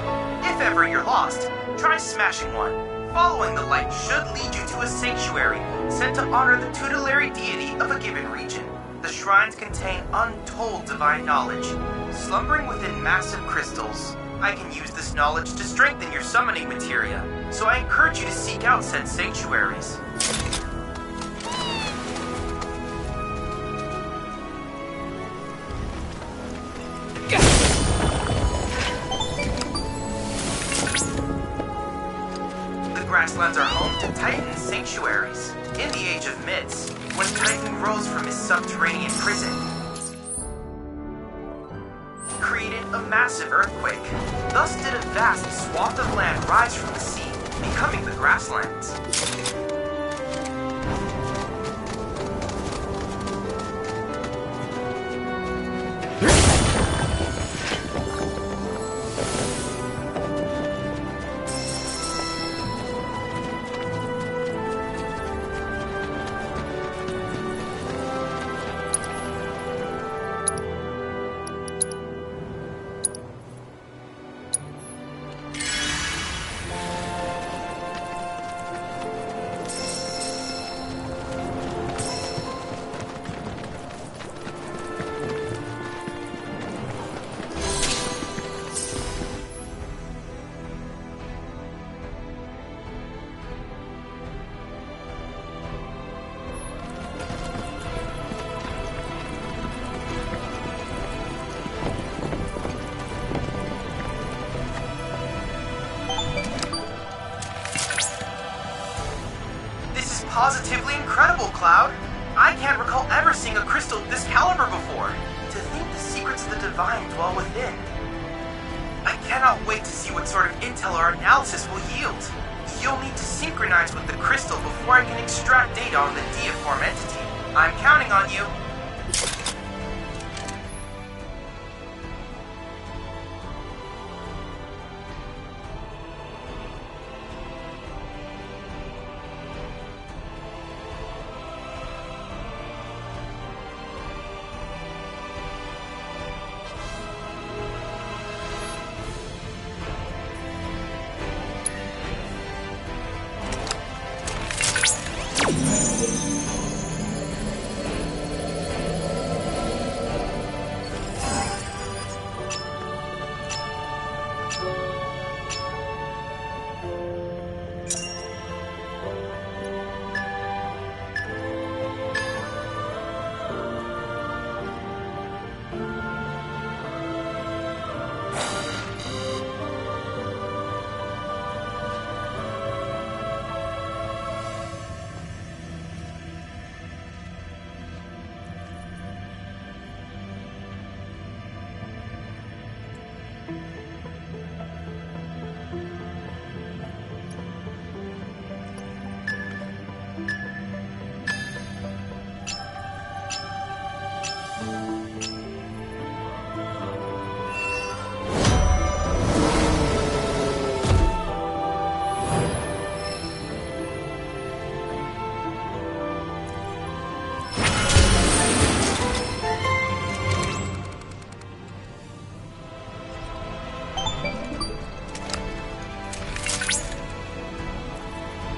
If ever you're lost, try smashing one. Following the light should lead you to a sanctuary sent to honor the tutelary deity of a given region. The shrines contain untold divine knowledge, slumbering within massive crystals. I can use this knowledge to strengthen your summoning materia, so I encourage you to seek out said sanctuaries. grasslands are home to Titan sanctuaries. In the Age of Myths, when Titan rose from his subterranean prison, created a massive earthquake. Thus did a vast swath of land rise from the sea, becoming the grasslands. Positively incredible, Cloud. I can't recall ever seeing a crystal of this caliber before. To think the secrets of the divine dwell within. I cannot wait to see what sort of intel our analysis will yield. You'll need to synchronize with the crystal before I can extract data on the deiform entity. I'm counting on you.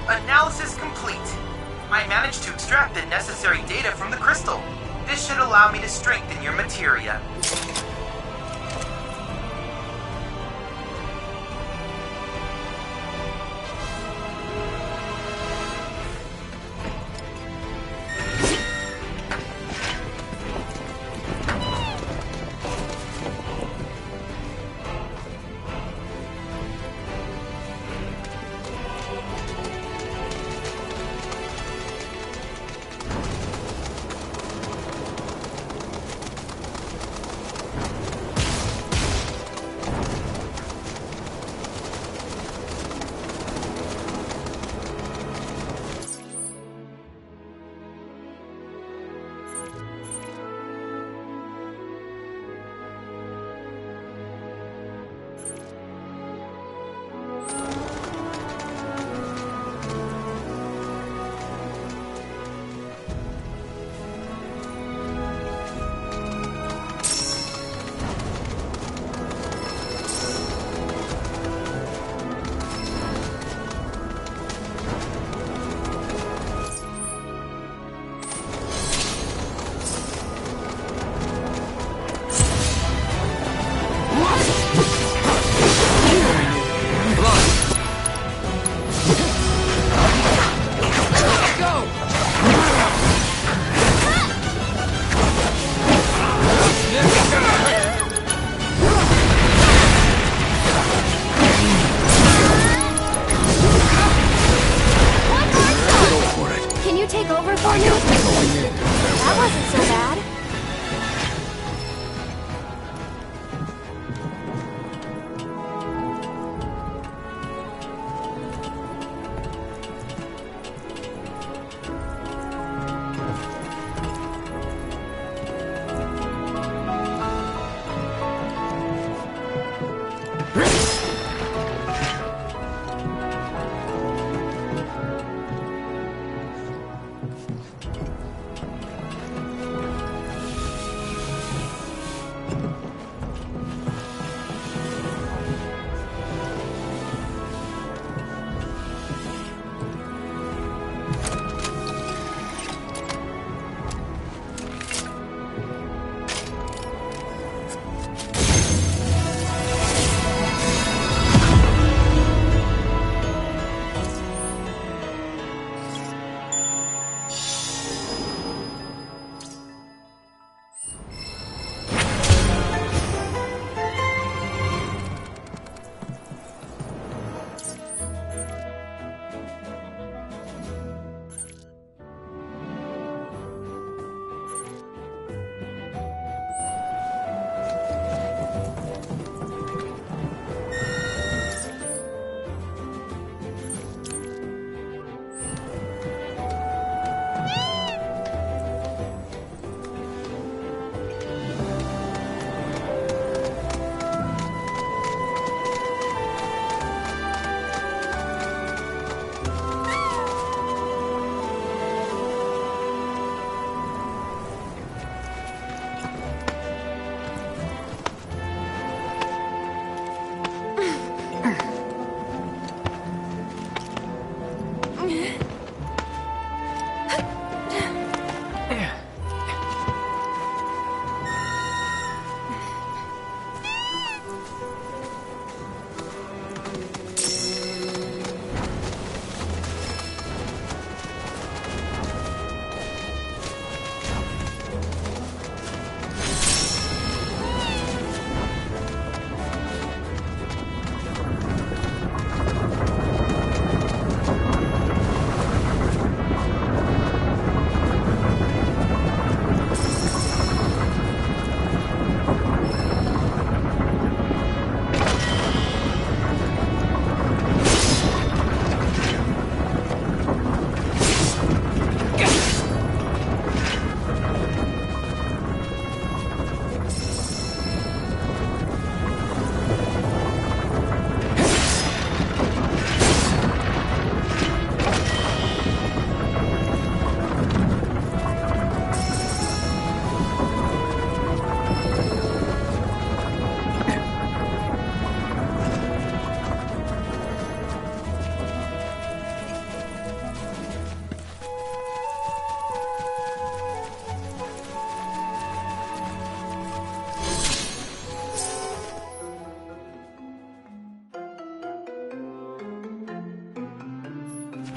Analysis complete. I managed to extract the necessary data from the crystal. This should allow me to strengthen your materia.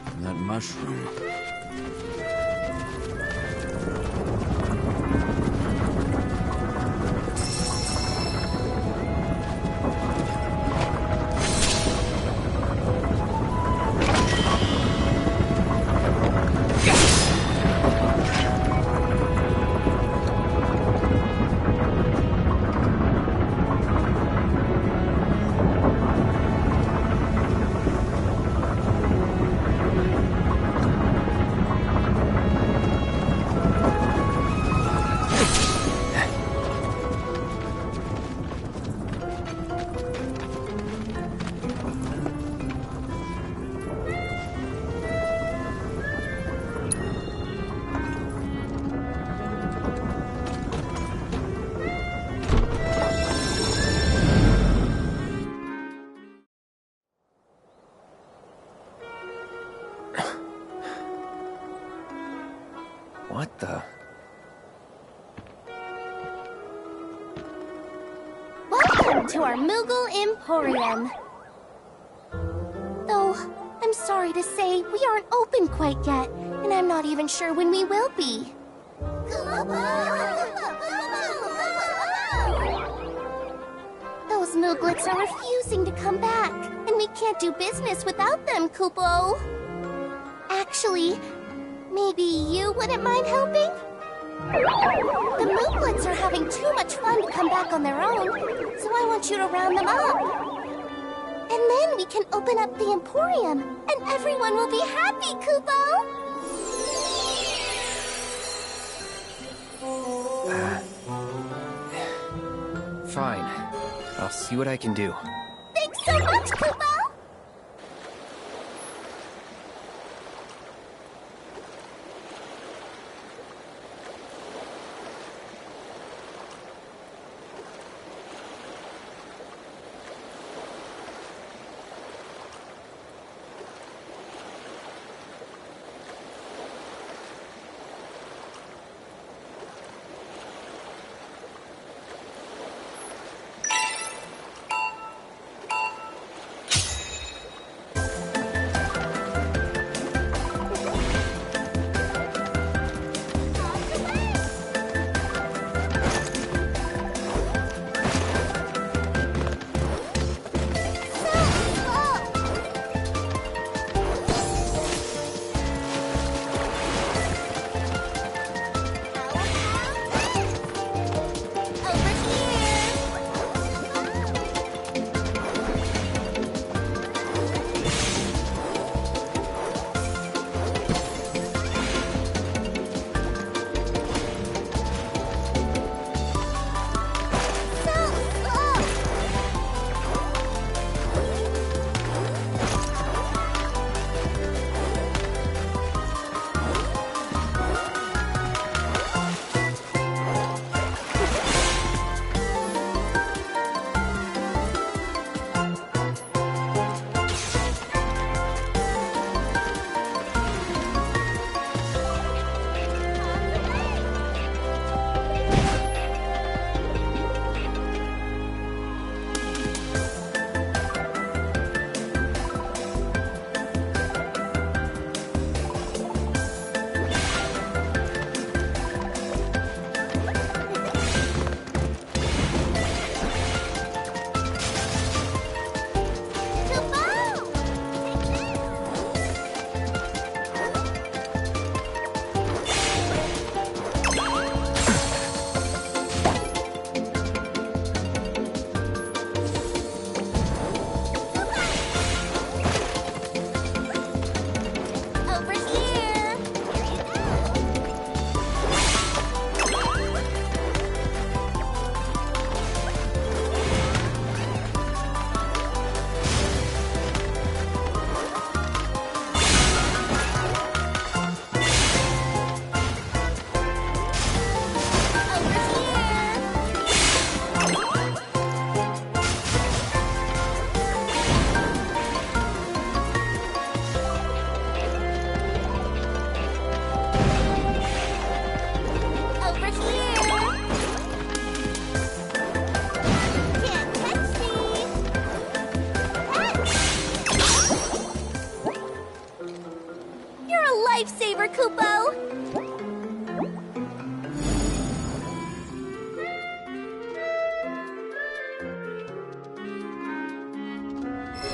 And that mushroom. What the? Welcome to our Moogle Emporium. Though, I'm sorry to say, we aren't open quite yet, and I'm not even sure when we will be. Those Mooglets are refusing to come back, and we can't do business without them, Kupo. Actually, maybe you wouldn't mind helping? The Mooglets are having too much fun to come back on their own, so I want you to round them up. And then we can open up the Emporium, and everyone will be happy, Kupo! Fine. I'll see what I can do. Thanks so much, Kupo! You're a lifesaver, Kupo!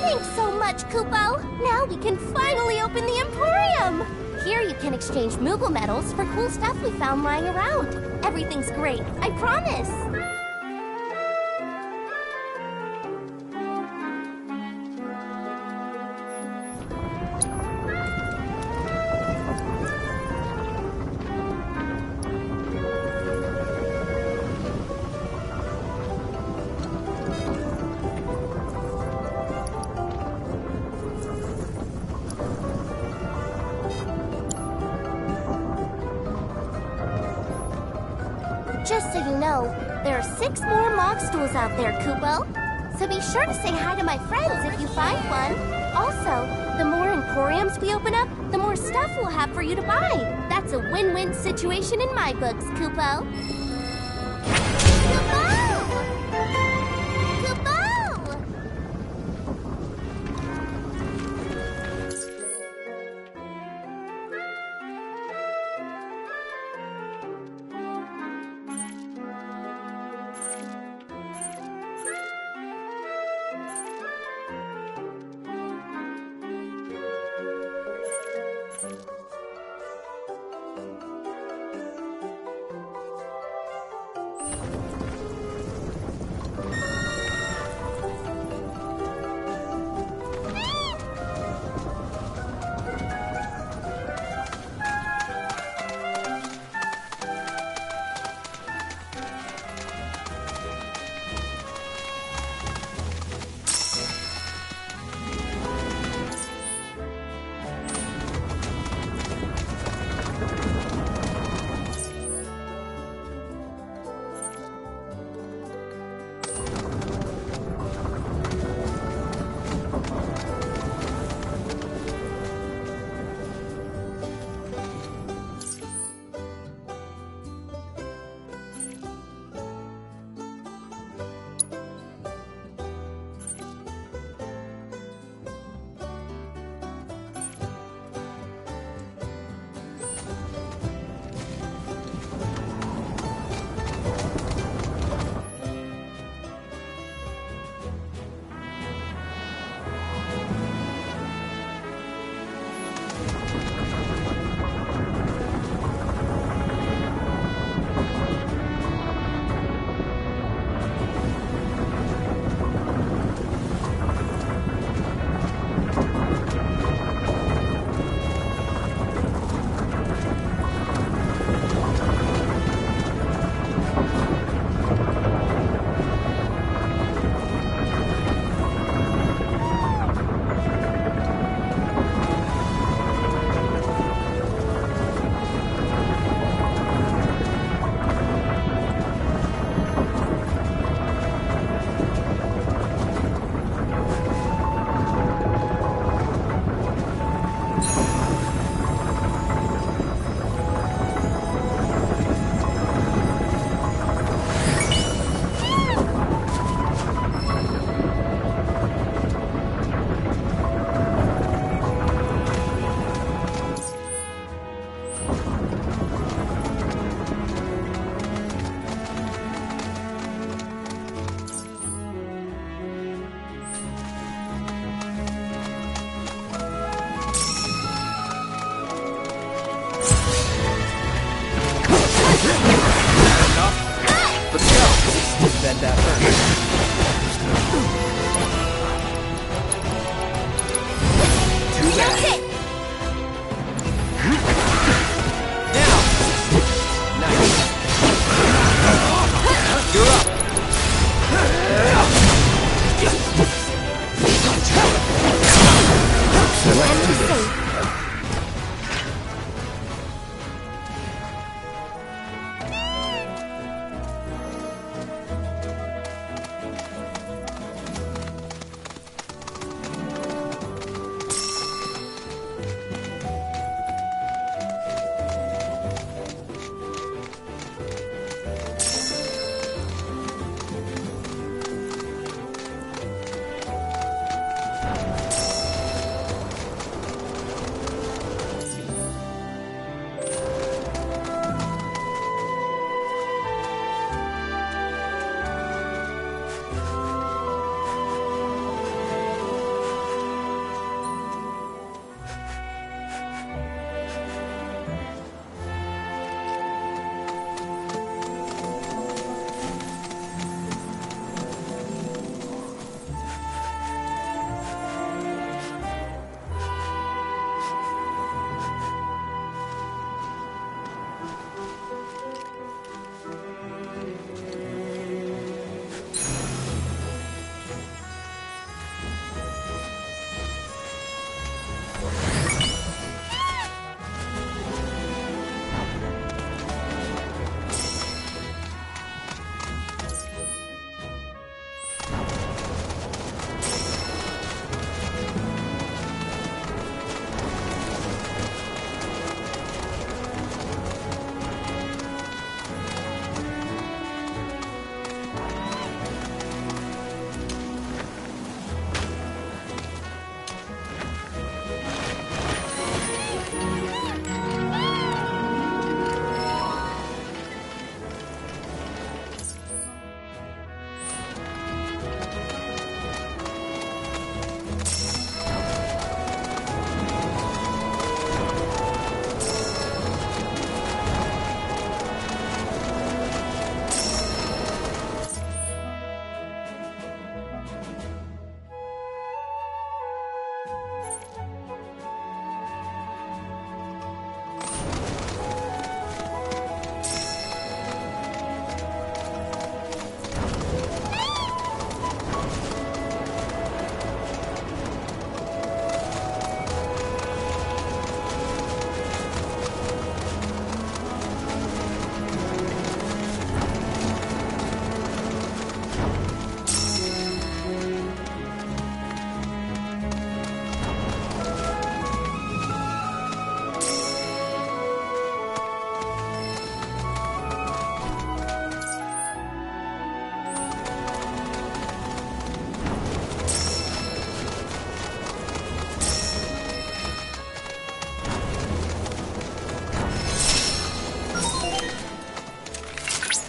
Thanks so much, Kupo! Now we can finally open the Emporium! Here you can exchange Moogle medals for cool stuff we found lying around. Everything's great, I promise! Just so you know, there are 6 more Mog stools out there, Kupo. So be sure to say hi to my friends if you find one. Also, the more Emporiums we open up, the more stuff we'll have for you to buy. That's a win-win situation in my books, Kupo. Kupo! Kupo! Said that first. Too bad. Now! Nice. You're up!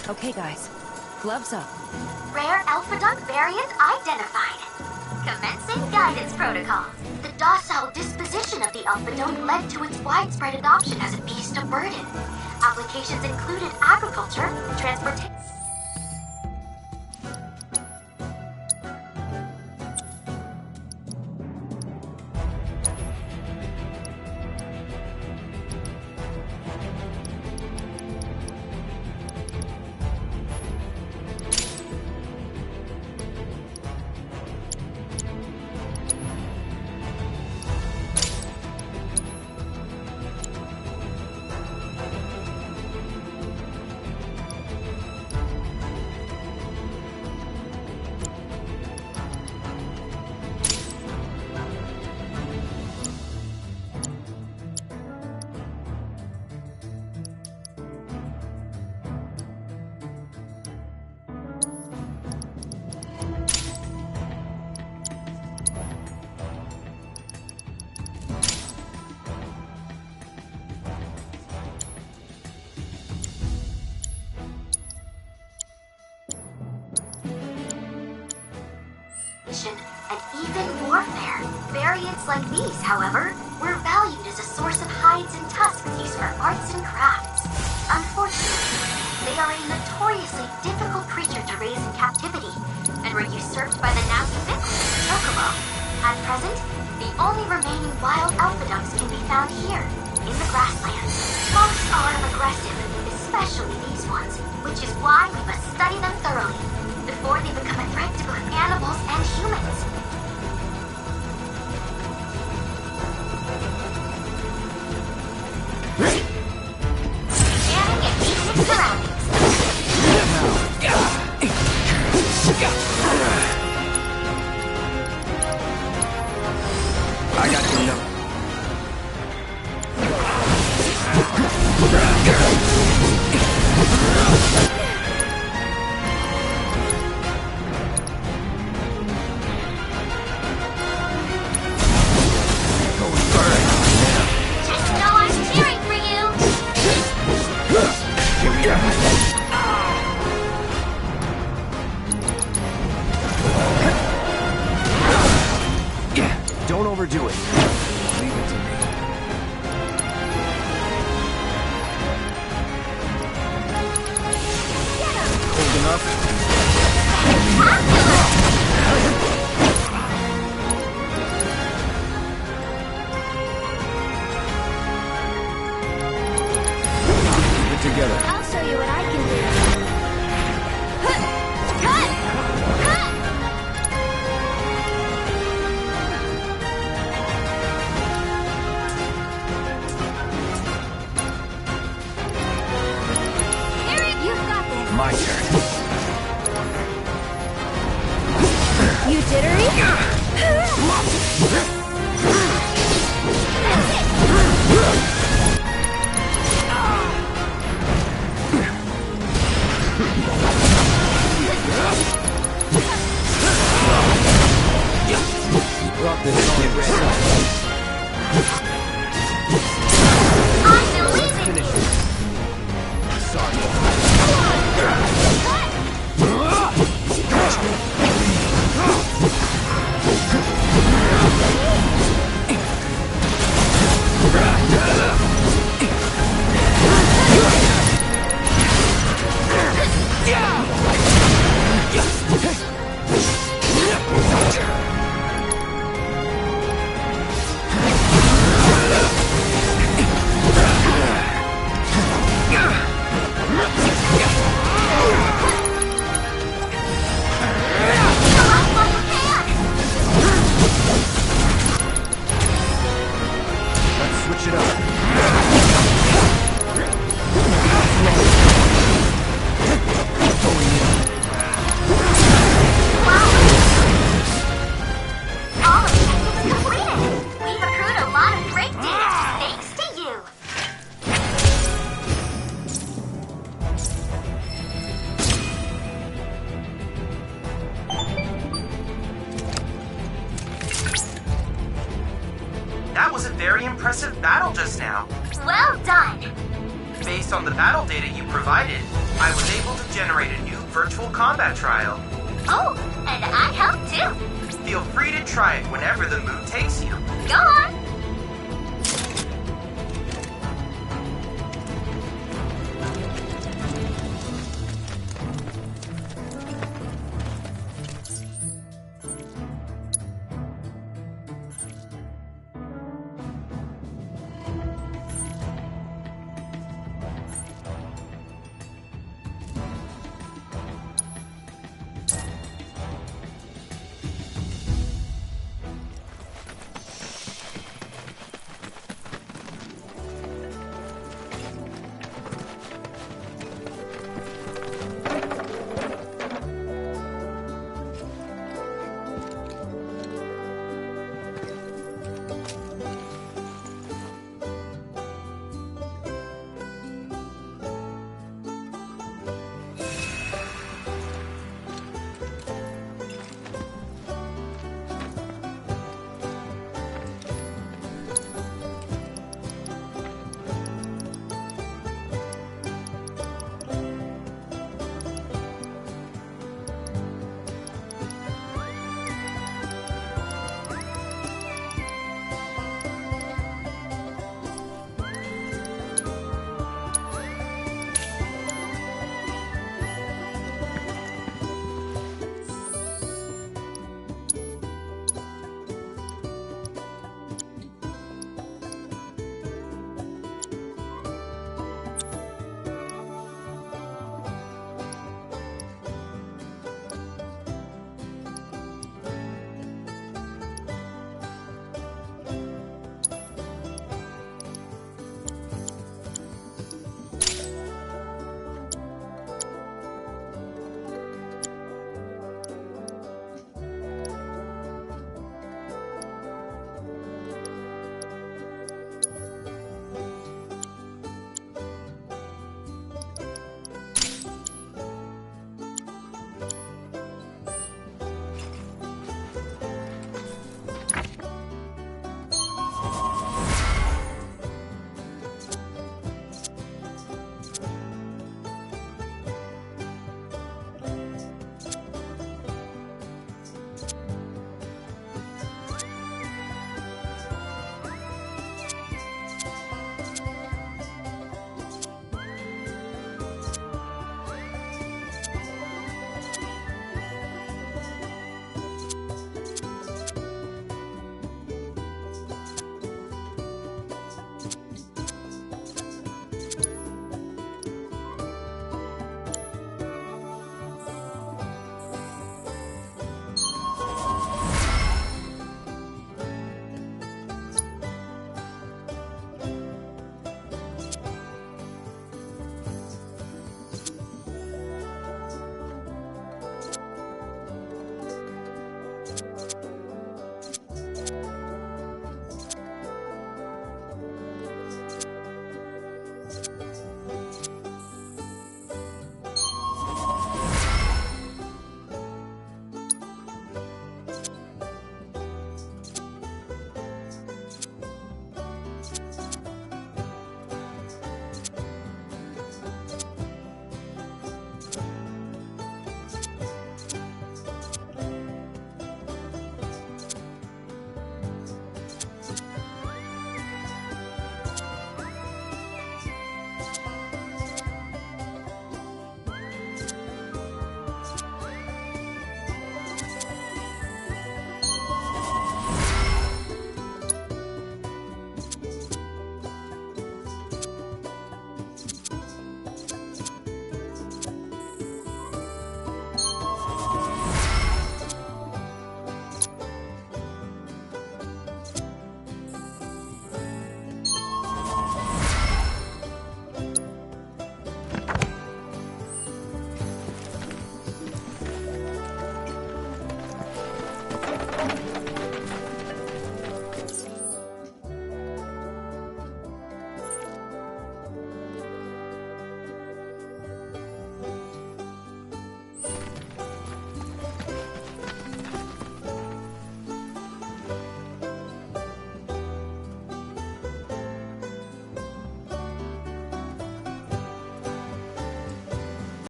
Okay, guys. Gloves up. Rare Alpha Dunk variant identified. Commencing guidance protocol. The docile disposition of the Alpha Dunk led to its widespread adoption as a beast of burden. Applications included agriculture, transportation. And even warfare. Variants like these, however, were valued as a source of hides and tusks used for arts and crafts. Unfortunately, they are a notoriously difficult creature to raise in captivity, and were usurped by the now ubiquitous chocobo. At present, the only remaining wild alpha dunks can be found here, in the grasslands. Most are aggressive, especially these ones, which is why we must study them thoroughly before they become a threat to both animals and humans. Scanning immediate surroundings. I got your number. Don't overdo it. Leave it to me. Cold enough? Keep it together. I'll show you what I can do. My turn. You jittery? Brought this on yourself. Let's finish it. Sorry. Switch it up. All objectives completed. We've accrued a lot of great data, thanks to you. That was a very impressive battle just now. Well done. Based on the battle data you provided, I was able to generate a new virtual combat trial. Oh, and I helped too. Feel free to try it whenever the mood takes you. Go on.